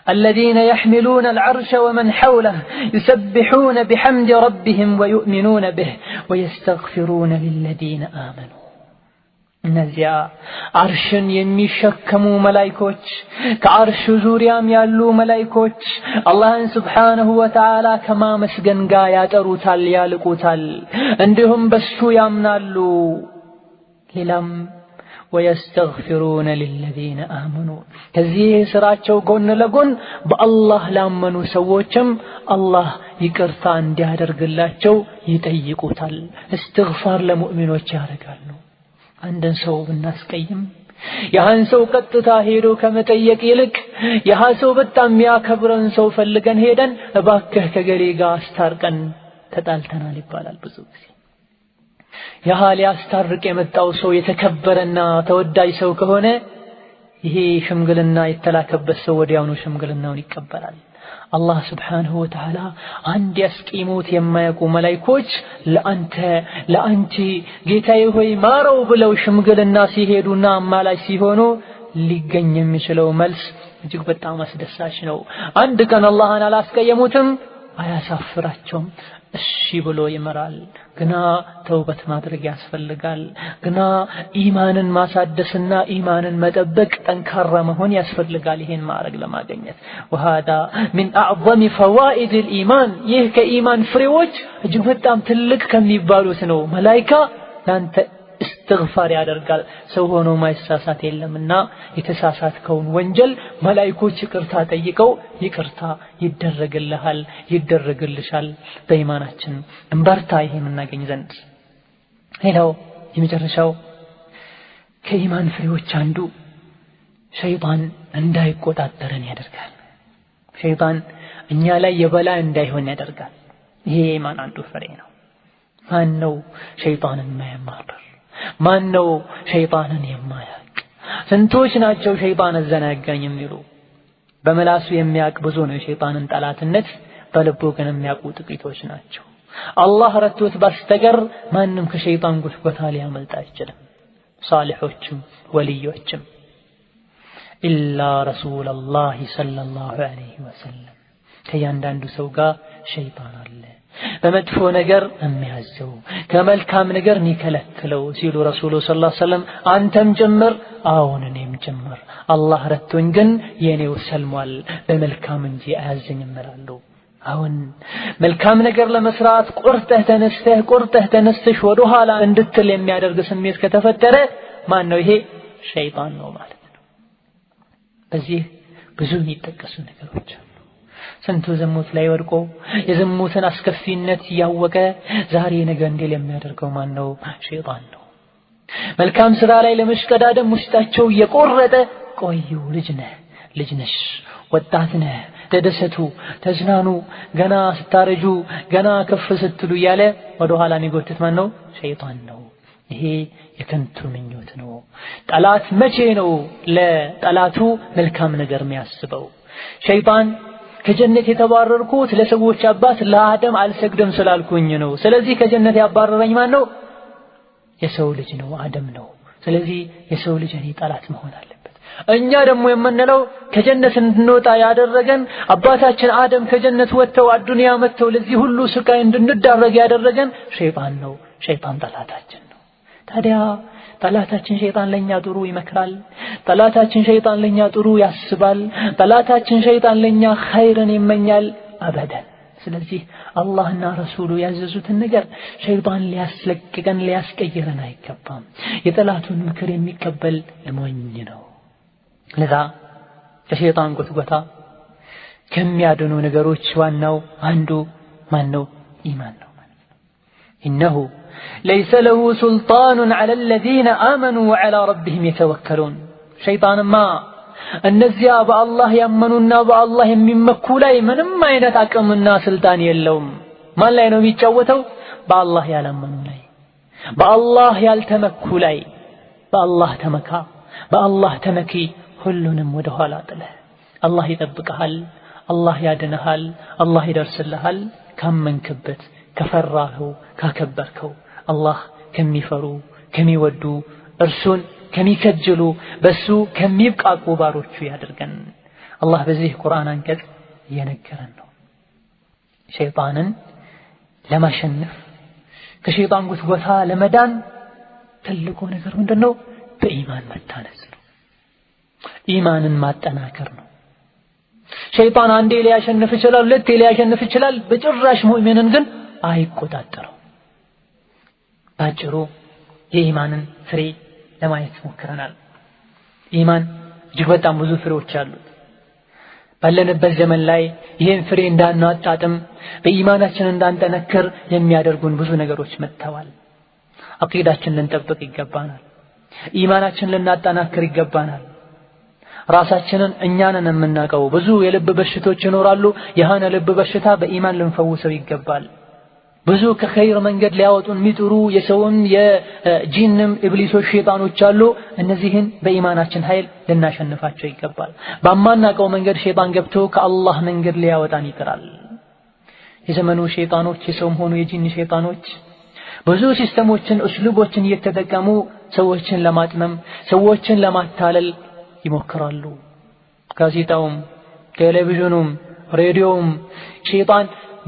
الذين يحملون العرش ومن حوله يسبحون بحمد ربهم ويؤمنون به ويستغفرون للذين آمنوا እነዚያ አርሽን የሚሸከሙ መላእክቶች ከአርሽ ዙሪያም ያሉ መላእክቶች አላህን Subhanahu Wa Ta'ala ከማመስገን ጋር ያጠሩታል ያልቁታል እንዲሁም በሱ ያምናሉ። ሌላም ويستغفرون للذين آمنوا ከዚህ ስራቸው ጎን ለጎን በአላህ ላመኑ ሰዎችም አላህ ይቅርታ እንዲያደርግላቸው ይጠይቁታል። እስትግፋር ለሙእሚኖች ያደርጋሉ። አንድን ሰው ብናስቀይም ያን ሰው ቀጥታ ሄዶ ከመጠየቅ ይልቅ ያ ሰው በጣም የሚያከብረን ሰው ፈልገን ሄደን እባክህ ከገሌ ጋር አስታርቀን ተጣልተናል ይባላል። ብዙ ጊዜ ያ ሊያስታርቅ የመጣው ሰው የተከበረና ተወዳጅ ሰው ከሆነ ይሄ ሽምግልና የተላከበት ሰው ወዲያውኑ ሽምግልናውን ይቀበላል። አላህ Subhanahu Wa Ta'ala አንድ ያስቂሙት የማያውቁ መላእክቶች ለአንቺ ጌታዬ ሆይ ማረው ብለው ሽምግልና ሲሄዱና አማላጅ ሲሆኑ ሊገኝ የሚችለው መልስ እጅግ በጣም አስደሳች ነው። አንድ ቀን አላህን አላስቀየሙትም፣ አያሳፍራቸውም፣ እሺ ብሎ ይመራል። ግና ተውበት ማድረግ ያስፈልጋል። ግና ኢማንን ማሳደስና ኢማንን መጠበቅ ጠንካራ መሆን ያስፈልጋል ይሄን ማድረግ ለማግኘት። وهذا من اعظم فوائد الايمان ይህ ከኢማን ፍሬዎች እጅግ በጣም ትልቅ ከሚባሉት ነው። መላእክት ላንተ እስትግፋር ያደርጋል። ሰው ሆኖ ማይሳሳት የለምና የተሳሳትከውን ወንጀል መላእክቶች ይቅርታ ጠይቀው ይቅርታ ይደረግልሃል ይደረግልሻል። በኢማናችን እንበርታ ይሄን እናገኝ ዘንድ። ሌላው የመጨረሻው ከኢማን ፍሬዎች አንዱ ሸይጣን እንዳይቆጣጠረን ያደርጋል። ሸይጣን እኛ ላይ የበላይ እንዳይሆን ያደርጋል። ይሄ ኢማን አንዱ ፍሬ ነው። ማን ነው ሸይጣንን የማያማርር? ማን ነው ሸይጣንን የማያውቅ? ስንቶች ናቸው ሸይጣን አዘናጋኝ የሚሉ? በመላሱ የሚያውቅ ብዙ ነው የሸይጣንን ጠላትነት፣ በልቡ ግን የሚያውቁ ጥቂቶች ናቸው። አላህ ረድቶት በስተቀር ማንም ከሸይጣን ጉትጎታ ሊያመልጥ አይችልም። ሳሊሖችም ወልዮችም ኢላ ረሱላላህ ሰለላሁ ዐለይሂ ወሰለም ከያንዳንዱ ሰው ጋር ሸይጣን አለ። በመጥፎ ነገር የሚያዘው ከመልካም ነገር የሚከለክለው ሲሉ ረሱሉ ሰለላሁ ዐለይሂ ወሰለም አንተም ጭምር አዎን እኔም ጭምር አላህ ረድቶኝ ግን የኔው ሰልሟል በመልካም እንጂ አያዘኝም እላለሁ። አሁን መልካም ነገር ለመስራት ቁርጠህ ተነስተሽ ወደ ኋላ እንድትል የሚያደርግ ስሜት ከተፈጠረ ማን ነው? ይሄ ሸይጣን ነው ማለት ነው። በዚህ ብዙ የሚጠቀሱ ነገሮች አሉ። ስንቱ ዝሙት ላይ ወድቆ የዝሙትን አስከፊነት ያወቀ ዛሬ ነገ እንዲል የሚያደርገው ማን ነው? ሸይጣን ነው። መልካም ስራ ላይ ለመሽቀዳደም ውስጣቸው የቆረጠ ቆዩ ልጅ ነህ ልጅ ነሽ፣ ወጣት ነህ፣ ተደሰቱ፣ ተዝናኑ፣ ገና ስታረጁ ገና ከፍ ስትሉ እያለ ወደ ኋላ የሚጎትት ማን ነው? ሸይጣን ነው። ይሄ የከንቱ ምኞት ነው። ጠላት መቼ ነው ለጠላቱ መልካም ነገር የሚያስበው? ሸይጣን ከጀነት የተባረርኩት ለሰዎች አባት ለአደም አልሰግድም ስላልኩኝ ነው። ስለዚህ ከጀነት ያባረረኝ ማን ነው? የሰው ልጅ ነው፣ አደም ነው። ስለዚህ የሰው ልጅ እኔ ጠላት መሆን አለበት። እኛ ደግሞ የምንለው ከጀነት እንድንወጣ ያደረገን አባታችን አደም ከጀነት ወጥተው አዱንያ መጥተው ለዚህ ሁሉ ስቃይ እንድንዳረግ ያደረገን ሸይጣን ነው። ሸይጣን ጠላታችን ነው። ታዲያ ጠላታችን ሸይጣን ለኛ ጥሩ ይመክራል። ጠላታችን ሸይጣን ለኛ ጥሩ ያስባል። ጠላታችን ሸይጣን ለኛ ኸይርን ይመኛል? አበደን። ስለዚህ አላህና ረሱሉ ያዘዙትን ነገር ሸይጣን ሊያስለቅቀን ሊያስቀይረን አይገባም። የጠላቱን ምክር የሚቀበል ሞኝ ነው። ለዛ ከሸይጣን ጉትጎታ ከሚያድኑ ነገሮች ዋናው አንዱ ማነው? ኢማን ነው ማለት ነው። ኢነሁ ليس له سلطان على الذين آمنوا وعلى ربهم يتوكلون ሸይጣንማ እነዚያ በአላህ ያመኑና በአላህ የሚመኩ ላይ ምንም አይነት አቅምና ስልጣን የለውም። ማን ላይ ነው የሚጫወተው? በአላህ ያላመኑ ላይ፣ በአላህ ያልተመኩ ላይ። በአላህ ተመካ፣ በአላህ ተመኪ። ሁሉንም ወደ ኋላ ጥለህ አላህ ይጠብቅሃል፣ አላህ ያድንሃል፣ አላህ ይደርስልሃል። ካመንክበት፣ ከፈራኸው፣ ካከበርከው አላህ ከሚፈሩ ከሚወዱ እርሱን ከሚከጅሉ በሱ ከሚብቃቁ ባሮቹ ያድርገን። አላህ በዚህ ቁርአን አንቀጽ እየነገረን ነው። ሸይጣንን ለማሸነፍ ከሸይጣን ጉትጎታ ለመዳን ትልቁ ነገር ምንድነው? በኢማን መታነጽ ነው። ኢማንን ማጠናከር ነው። ሸይጣን አንዴ ሊያሸንፍ ይችላል፣ ሁለቴ ሊያሸንፍ ይችላል። በጭራሽ ሙእሚንን ግን አይቆጣጠረው። ባጭሩ የኢማንን ፍሬ ለማየት ሞክረናል። ኢማን እጅግ በጣም ብዙ ፍሬዎች አሉት። ባለንበት ዘመን ላይ ይህን ፍሬ እንዳናጣጥም በኢማናችን እንዳንጠነክር የሚያደርጉን ብዙ ነገሮች መጥተዋል። አቂዳችን ልንጠብቅ ይገባናል። ኢማናችን ልናጠናክር ይገባናል። ራሳችንን እኛንን የምናውቀው ብዙ የልብ በሽቶች ይኖራሉ። ይህን ልብ በሽታ በኢማን ልንፈውሰው ይገባል። ብዙ ከኸይር መንገድ ሊያወጡን የሚጥሩ የሰውም የጂንም ኢብሊሶች ሸይጣኖች አሉ። እነዚህን በኢማናችን ኃይል ልናሸንፋቸው ይገባል። በማናውቀው መንገድ ሸይጣን ገብቶ ከአላህ መንገድ ሊያወጣን ይጥራል። የዘመኑ ሸይጣኖች የሰውም ሆኑ የጂን ሸይጣኖች ብዙ ሲስተሞችን እስሉቦችን እየተጠቀሙ ሰዎችን ለማጥመም ሰዎችን ለማታለል ይሞክራሉ። ጋዜጣውም ቴሌቪዥኑም ሬዲዮውም ሸይጣን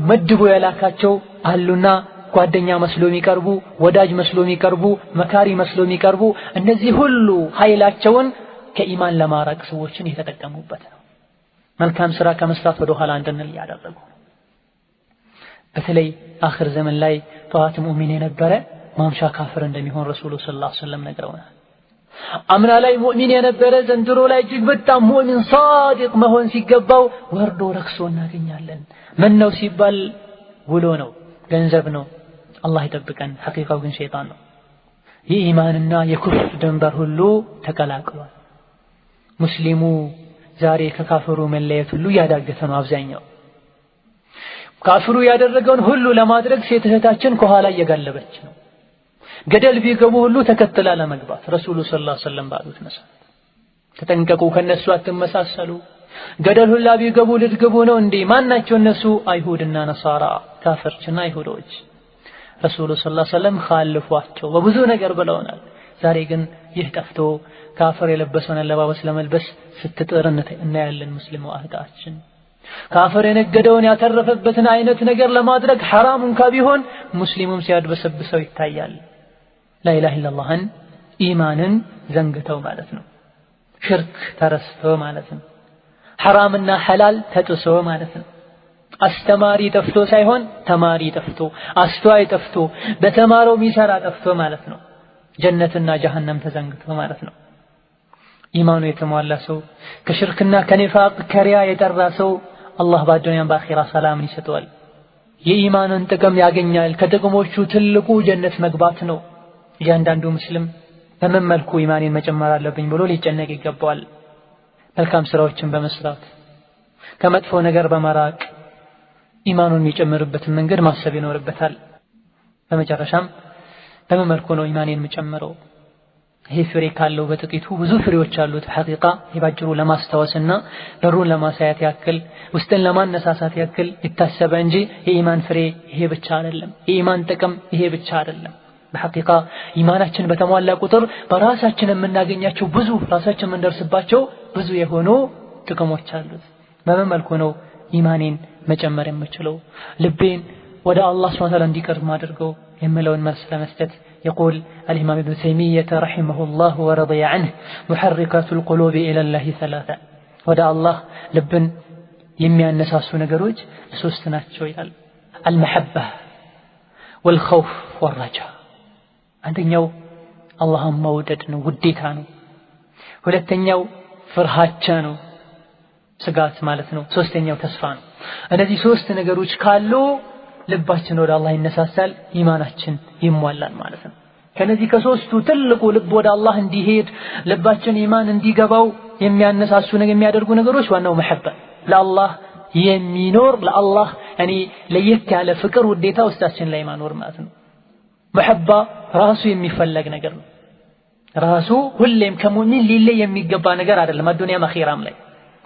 መድቦ ያላካቸው አሉና ጓደኛ መስሎ የሚቀርቡ ወዳጅ መስሎ የሚቀርቡ መካሪ መስሎ የሚቀርቡ እነዚህ ሁሉ ኃይላቸውን ከኢማን ለማራቅ ሰዎችን የተጠቀሙበት ነው። መልካም ስራ ከመስራት ወደ ኋላ እንድንል ያደረጉ። በተለይ አኺር ዘመን ላይ ጠዋት ሙእሚን የነበረ ማምሻ ካፍር እንደሚሆን ረሱሉ ሰለላሁ ዐለይሂ ወሰለም ነግረውናል። አምና ላይ ሙእሚን የነበረ ዘንድሮ ላይ እጅግ በጣም ሙእሚን ሳዲቅ መሆን ሲገባው ወርዶ ረክሶ እናገኛለን። ምን ነው ሲባል ውሎ ነው፣ ገንዘብ ነው። አላህ ይጠብቀን። ሐቂቃው ግን ሸይጣን ነው። የኢማንና የኩፍር ድንበር ሁሉ ተቀላቅሏል። ሙስሊሙ ዛሬ ከካፍሩ መለየት ሁሉ ያዳገተ ነው። አብዛኛው ካፍሩ ያደረገውን ሁሉ ለማድረግ ሴት እህታችን ከኋላ እየጋለበች ነው። ገደል ቢገቡ ሁሉ ተከትላ ለመግባት ረሱሉ ሰለላሁ ዐለይሂ ወሰለም ባሉት መሰረት ተጠንቀቁ፣ ከነሱ አትመሳሰሉ። ገደል ሁላ ቢገቡ ልትገቡ ነው እንዴ? ማናቸው እነሱ? አይሁድና ነሳራ፣ ካፍርችና አይሁዶች። ረሱሉ ሰለላሁ ዐለይሂ ወሰለም ኻልፏቸው በብዙ ነገር ብለውናል። ዛሬ ግን ይህ ጠፍቶ ካፍር የለበሰውን አለባበስ ለመልበስ ስትጥር እናያለን። ሙስሊሙ እህታችን ካፍር የነገደውን ያተረፈበትን አይነት ነገር ለማድረግ ሐራም እንኳ ቢሆን ሙስሊሙም ሲያድበሰብሰው ይታያል። ላኢላሃ ኢላላህን ኢማንን ዘንግተው ማለት ነው። ሽርክ ተረስቶ ማለት ነው። ሐራምና ሐላል ተጥሶ ማለት ነው። አስተማሪ ጠፍቶ ሳይሆን ተማሪ ጠፍቶ፣ አስተዋይ ጠፍቶ፣ በተማረው ሚሰራ ጠፍቶ ማለት ነው። ጀነትና ጀሃነም ተዘንግቶ ማለት ነው። ኢማኑ የተሟላ ሰው ከሽርክና ከኒፋቅ ከሪያ የጠራ ሰው አላህ በአዱንያም በአኺራ ሰላምን ይሰጠዋል። የኢማንን ጥቅም ያገኛል። ከጥቅሞቹ ትልቁ ጀነት መግባት ነው። እያንዳንዱ ሙስሊም በምን መልኩ ኢማኔን መጨመር አለብኝ ብሎ ሊጨነቅ ይገባዋል። መልካም ስራዎችን በመስራት ከመጥፎ ነገር በመራቅ ኢማኑን የሚጨምርበትን መንገድ ማሰብ ይኖርበታል። በመጨረሻም በምን መልኩ ነው ኢማኔን የምጨምረው? ይሄ ፍሬ ካለው በጥቂቱ ብዙ ፍሬዎች አሉት። ሐቂቃ ይባጭሩ ለማስታወስና በሩን ለማሳያት ያክል ውስጥን ለማነሳሳት ያክል ይታሰበ እንጂ የኢማን ፍሬ ይሄ ብቻ አይደለም። የኢማን ጥቅም ይሄ ብቻ አይደለም። በሐቂቃ ኢማናችን በተሟላ ቁጥር በራሳችን የምናገኛቸው ብዙ ራሳችን የምንደርስባቸው ብዙ የሆኑ ጥቅሞች አሉት። በምን መልኩ ነው ኢማኔን መጨመር የምችለው? ልቤን ወደ አላህ ሱብሓነሁ ወተዓላ እንዲቀርብ አድርገው የሚለውን መልስ ለመስጠት يقول الإمام ابن تيمية رحمه الله ورضي عنه محركات القلوب إلى الله ثلاثة ወደ አላህ ልብን የሚያነሳሱ ነገሮች ሶስት ናቸው ይላል። المحبة والخوف والرجاء። አንደኛው አላህን መውደድ ነው፣ ውዴታ ነው። ሁለተኛው ፍርሃቻ ነው፣ ስጋት ማለት ነው። ሶስተኛው ተስፋ ነው። እነዚህ ሶስት ነገሮች ካሉ ልባችን ወደ አላህ ይነሳሳል፣ ኢማናችን ይሟላል ማለት ነው። ከነዚህ ከሶስቱ ትልቁ ልብ ወደ አላህ እንዲሄድ ልባችን ኢማን እንዲገባው የሚያነሳሱ ነገር የሚያደርጉ ነገሮች ዋናው መሐባ ለአላህ የሚኖር ለአላህ ለየት ያለ ፍቅር ውዴታ ውስጣችን ላይ ማኖር ማለት ነው። መሐባ ራሱ የሚፈለግ ነገር ነው። ራሱ ሁሌም ከሙእሚን ሊለይ የሚገባ ነገር አይደለም። አዱንያም አኺራም ላይ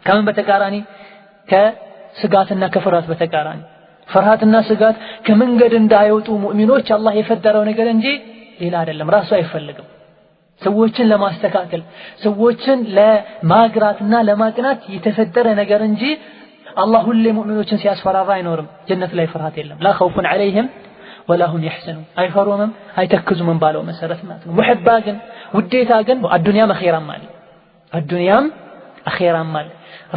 ከምን በተቃራኒ ከስጋትና ከፍርሃት በተቃራኒ ፍርሃትና ስጋት ከመንገድ እንዳይወጡ ሙእሚኖች አላህ የፈጠረው ነገር እንጂ ሌላ አይደለም። ራሱ አይፈልግም። ሰዎችን ለማስተካከል ሰዎችን ለማግራትና ለማቅናት የተፈጠረ ነገር እንጂ አላህ ሁሌ ሙእሚኖችን ሲያስፈራራ አይኖርም። ጀነት ላይ ፍርሃት የለም። ላ ኸውፉን ዐለይሂም ወላ ሁም የሕዘኑን አይፈሩምም አይተክዙም ባለው መሰረት ማለት ነው። ሙሐባ ግን ውዴታ ግን አዱንያም አኺራም አለ። አዱንያም አኺራም አለ።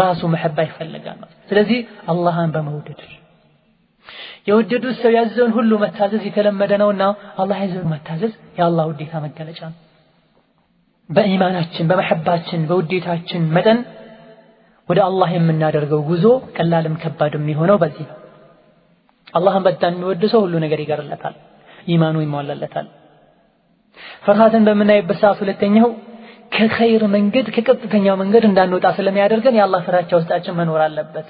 ራሱ መሐባ ይፈልጋል ማለት። ስለዚህ አላህን በመውደድ የወደዱት ሰው ያዘውን ሁሉ መታዘዝ የተለመደ ነውና አላህ ያዘውን መታዘዝ የአላህ ውዴታ መገለጫ ነው። በኢማናችን በመሐባችን በውዴታችን መጠን ወደ አላህ የምናደርገው ጉዞ ቀላልም ከባድም የሚሆነው በዚህ ነው። አላህን በጣም የሚወድ ሰው ሁሉ ነገር ይገርለታል፣ ኢማኑ ይሟላለታል። ፍርሃትን በምናይበት ሰዓት ሁለተኛው ከኸይር መንገድ ከቀጥተኛው መንገድ እንዳንወጣ ስለሚያደርገን የአላህ ፍራቻ ውስጣችን መኖር አለበት።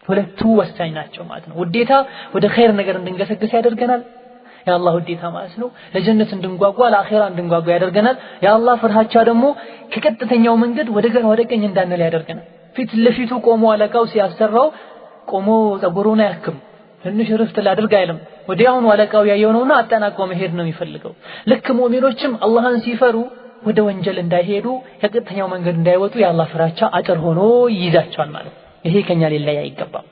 ሁለቱ ወሳኝ ናቸው ማለት ነው። ውዴታ ወደ ኸይር ነገር እንድንገሰግስ ያደርገናል። የአላህ ውዴታ ማለት ነው ለጀነት እንድንጓጓ ለአኺራ እንድንጓጓ ያደርገናል። የአላህ ፍርሃቻ ደግሞ ከቀጥተኛው መንገድ ወደ ግራ ወደ ቀኝ እንዳንል ያደርገናል። ፊት ለፊቱ ቆሞ አለቃው ሲያሰራው ቆሞ ፀጉሩን አያክም፣ ትንሽ ረፍት ላድርግ አይልም። ወዲያውኑ አለቃው ያየው ነውና አጠናቆ መሄድ ነው የሚፈልገው። ልክ ሙእሚኖችም አላህን ሲፈሩ ወደ ወንጀል እንዳይሄዱ ከቀጥተኛው መንገድ እንዳይወጡ የአላህ ፍራቻ አጥር ሆኖ ይይዛቸዋል ማለት ነው። ይሄ ከኛ ሊለይ አይገባም።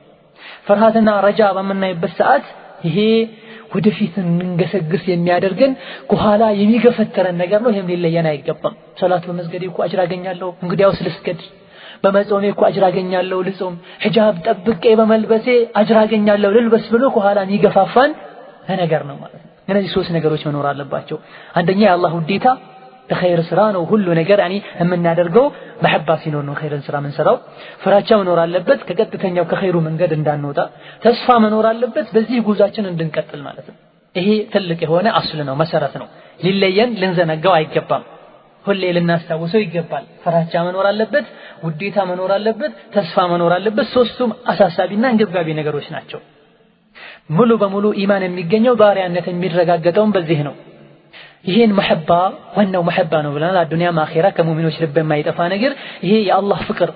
ፍርሃትና ረጃ በመናይበት ሰዓት ይሄ ወደፊት እንገሰግስ የሚያደርገን ከኋላ የሚገፈተረን ነገር ነው። ይሄም ሊለየን አይገባም። ሶላት በመስገዴ እኮ አጅር አገኛለሁ እንግዲያውስ ልስገድ፣ በመጾሜ እኮ አጅር አገኛለሁ ልጾም፣ ሒጃብ ጠብቄ በመልበሴ አጅር አገኛለሁ ልልበስ ብሎ ከኋላ የሚገፋፋን ነገር ነው ማለት ነው። እነዚህ ሶስት ነገሮች መኖር አለባቸው። አንደኛ የአላህ ውዴታ ለኸይር ስራ ነው ሁሉ ነገር የምናደርገው መሐባ ሲኖር ነው ኸይርን ስራ የምንሰራው። ፍራቻ መኖር አለበት ከቀጥተኛው ከኸይሩ መንገድ እንዳንወጣ። ተስፋ መኖር አለበት በዚህ ጉዟችን እንድንቀጥል ማለት ነው። ይሄ ትልቅ የሆነ አስል ነው፣ መሰረት ነው። ሊለየን ልንዘነጋው አይገባም። ሁሌ ልናስታውሰው ይገባል። ፍራቻ መኖር አለበት፣ ውዴታ መኖር አለበት፣ ተስፋ መኖር አለበት። ሶስቱም አሳሳቢና አንገብጋቢ ነገሮች ናቸው። ሙሉ በሙሉ ኢማን የሚገኘው ባሪያነት የሚረጋገጠው በዚህ ነው። ይሄን መሐባ ዋናው መሐባ ነው ብለናል። አዱንያም አኺራ ከሙእሚኖች ልብ የማይጠፋ ነገር ይሄ የአላህ ፍቅር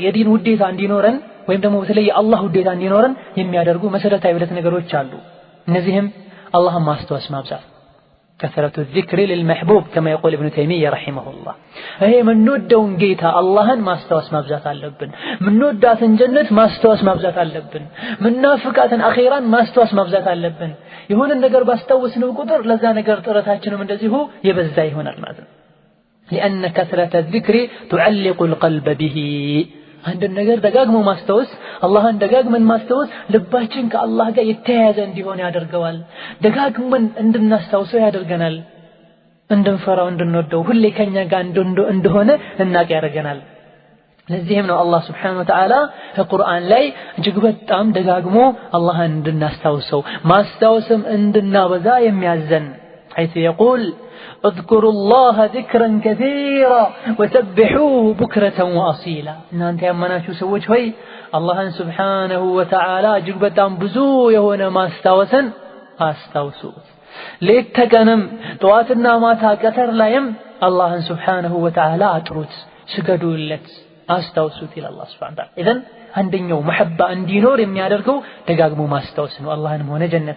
የዲን ውዴታ እንዲኖረን ወይም ደግሞ በተለይ የአላህ ውዴታ እንዲኖረን የሚያደርጉ መሰረታዊ ሁለት ነገሮች አሉ። እነዚህም አላህን ማስታወስ ማብዛት፣ كثرة الذكر للمحبوب كما يقول ابن تيمية رحمه الله። ይሄ ምንወደውን ጌታ አላህን ማስታወስ ማብዛት አለብን። ምንወዳትን ጀነት ማስታወስ ማብዛት አለብን። ምናፍቃትን አኺራን ማስታወስ ማብዛት አለብን። የሆነ ነገር ባስታወስነው ቁጥር ለዛ ነገር ጥረታችንም እንደዚሁ የበዛ ይሆናል ማለት ነው። لأن كثرة الذكر تعلق القلب به። አንድ ነገር ደጋግሞ ማስታወስ አላህን ደጋግመን ማስታወስ ልባችን ከአላህ ጋር የተያያዘ እንዲሆን ያደርገዋል። ደጋግመን እንድናስታውሰው ያደርገናል። እንድንፈራው እንድንወደው ሁሌ ከኛ ጋር እንደሆነ እናቅ ያደርገናል። ለዚህም ነው አላህ Subhanahu Wa Ta'ala በቁርአን ላይ እጅግ በጣም ደጋግሞ አላህን እንድናስታውሰው ማስታወስም እንድናበዛ የሚያዘን። حيث يقول اذكروا الله ذكرا كثيرا وسبحوه بكرة وأصيلا إن أنت يمناشو سويت هوي الله سبحانه وتعالى جقبتان بزو يهونا ما استوسوت ليت تقنم تواتنا ما تاكتر لايم الله سبحانه وتعالى أتروت سجدوا اللت استوسوت إلى الله سبحانه وتعالى إذن عندنا محبة عندي نور من يادركو تقاقموا ما استوسنوا الله نمونا جنة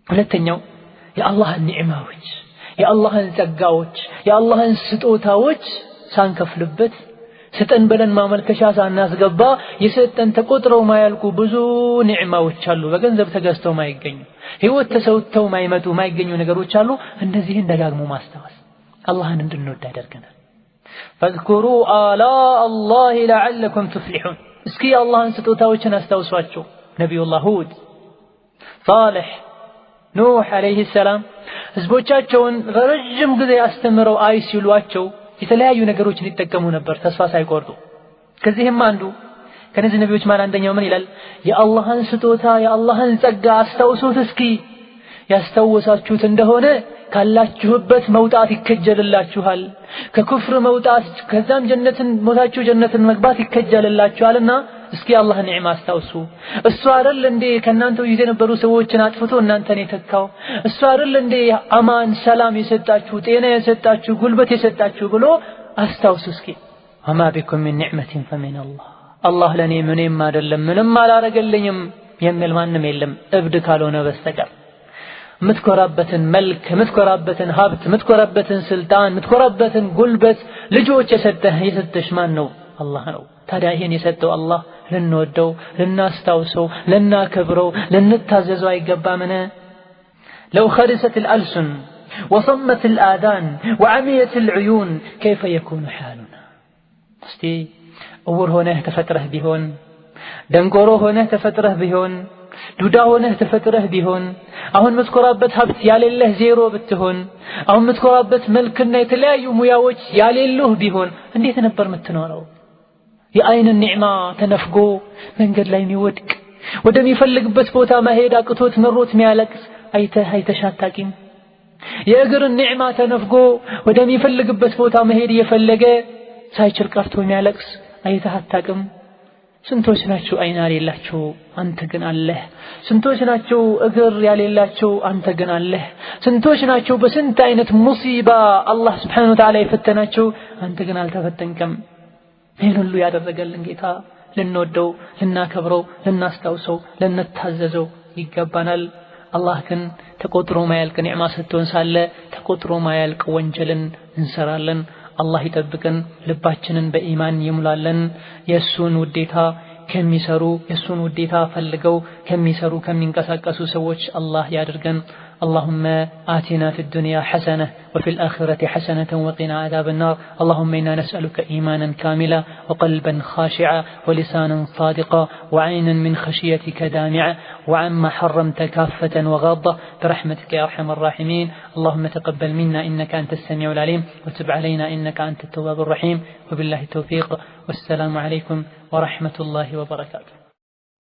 ሁለተኛው የአላህን ኒዕማዎች የአላህን ጸጋዎች የአላህን ስጦታዎች ሳንከፍልበት ስጠን ብለን ማመልከቻ ሳናስገባ የሰጠን ተቆጥረው ማያልቁ ብዙ ኒዕማዎች አሉ በገንዘብ ተገዝተው ማይገኙ ህይወት ተሰውተው ማይመጡ ማይገኙ ነገሮች አሉ እነዚህን ደጋግሞ ማስተዋል አላህን እንድንወድ ያደርገናል فاذكروا آلاء الله لعلكم تفلحون እስኪ የአላህን ስጦታዎችን አስታውሷቸው ነብዩላህ ሁድ ሷሊህ ኑህ አለይሂ ሰላም ህዝቦቻቸውን ረጅም ጊዜ አስተምረው አይሲሏቸው የተለያዩ ነገሮችን ይጠቀሙ ነበር ተስፋ ሳይቆርጡ ከዚህም አንዱ ከነዚህ ነብዮች ማለት አንደኛው ምን ይላል የአላህን ስጦታ የአላህን ጸጋ አስታውሱት እስኪ ያስተውሳችሁት እንደሆነ ካላችሁበት መውጣት ይከጀልላችኋል ከኩፍር መውጣት ከዛም ጀነትን ሞታችሁ ጀነትን መግባት ይከጀልላችኋልና እስኪ አላህ ኒዕማ አስታውሱ እሱ አይደል እንዴ ከናንተ ይዘ የነበሩ ሰዎችን አጥፍቶ እናንተን የተካው እሱ አይደል እንዴ አማን ሰላም የሰጣችሁ ጤና የሰጣችሁ ጉልበት የሰጣችሁ ብሎ አስታውሱ እስኪ وما بكم من نعمة فمن الله الله ለኔ ምንም አይደለም ምንም አላረገልኝም የሚል ማንም የለም እብድ ካልሆነ በስተቀር ምትኮራበትን መልክ ምትኮራበትን ሀብት ምትኮራበትን ስልጣን ምትኮራበትን ጉልበት ልጆች የሰጠሽ ማን ነው አላህ ነው ታዲያ ይሄን የሰጠው አላህ ልንወደው ልናስታውሰው ልናከብረው ልንታዘዘው አይገባምን لو خرست الألسن وصمت الآذان وعميت العيون كيف يكون حالنا እስቲ እውር ሆነህ ተፈጥረህ ቢሆን ደንቆሮ ሆነህ ተፈጥረህ ቢሆን ዱዳ ሆነህ ተፈጥረህ ቢሆን አሁን ምትኮራበት ሀብት ያለለህ ዜሮ ብትሆን አሁን ምትኮራበት መልክና የተለያዩ ሙያዎች ያለሉህ ቢሆን እንዴት ነበር የምትኖረው የአይን ኒዕማ ተነፍጎ መንገድ ላይ የሚወድቅ ወደሚፈልግበት ቦታ መሄድ አቅቶት መሮት የሚያለቅስ አይተሻታቂም የእግር ኒዕማ ተነፍጎ ወደሚፈልግበት ቦታ መሄድ እየፈለገ ሳይችል ቀርቶ የሚያለቅስ አይተሃታቅም ስንቶች ናቸው አይን ያሌላቸው አንተ ግን አለህ ስንቶች ናቸው እግር ያሌላቸው አንተ ግን አለህ ስንቶች ናቸው በስንት አይነት ሙሲባ አላህ Subhanahu Wa Ta'ala የፈተናቸው አንተ ግን አልተፈተንከም ይሄን ሁሉ ያደረገልን ጌታ ልንወደው ልናከብረው ልናስታውሰው ልንታዘዘው ይገባናል አላህ ግን ተቆጥሮ ማያልቅ ኒዕማ ሰጥቶን ሳለ ተቆጥሮ ማያልቅ ወንጀልን እንሰራለን الله يطبقن ልባችንን በኢማን ይሙላልን የሱን ውዴታ ከሚሰሩ የሱን ውዴታ ፈልገው ከሚሰሩ ከሚንቀሳቀሱ ሰዎች አላህ ያድርገን اللهم آتنا في الدنيا حسنة وفي الآخرة حسنة وقنا عذاب النار اللهم إنا نسألك إيمانا كاملا وقلبا خاشعا ولسانا صادقا وعينا من خشيتك دامعة وعما حرمت كافة وغاضة برحمتك يا أرحم الراحمين اللهم تقبل منا إنك أنت السميع العليم وتب علينا إنك أنت التواب الرحيم وبالله التوفيق والسلام عليكم ورحمة الله وبركاته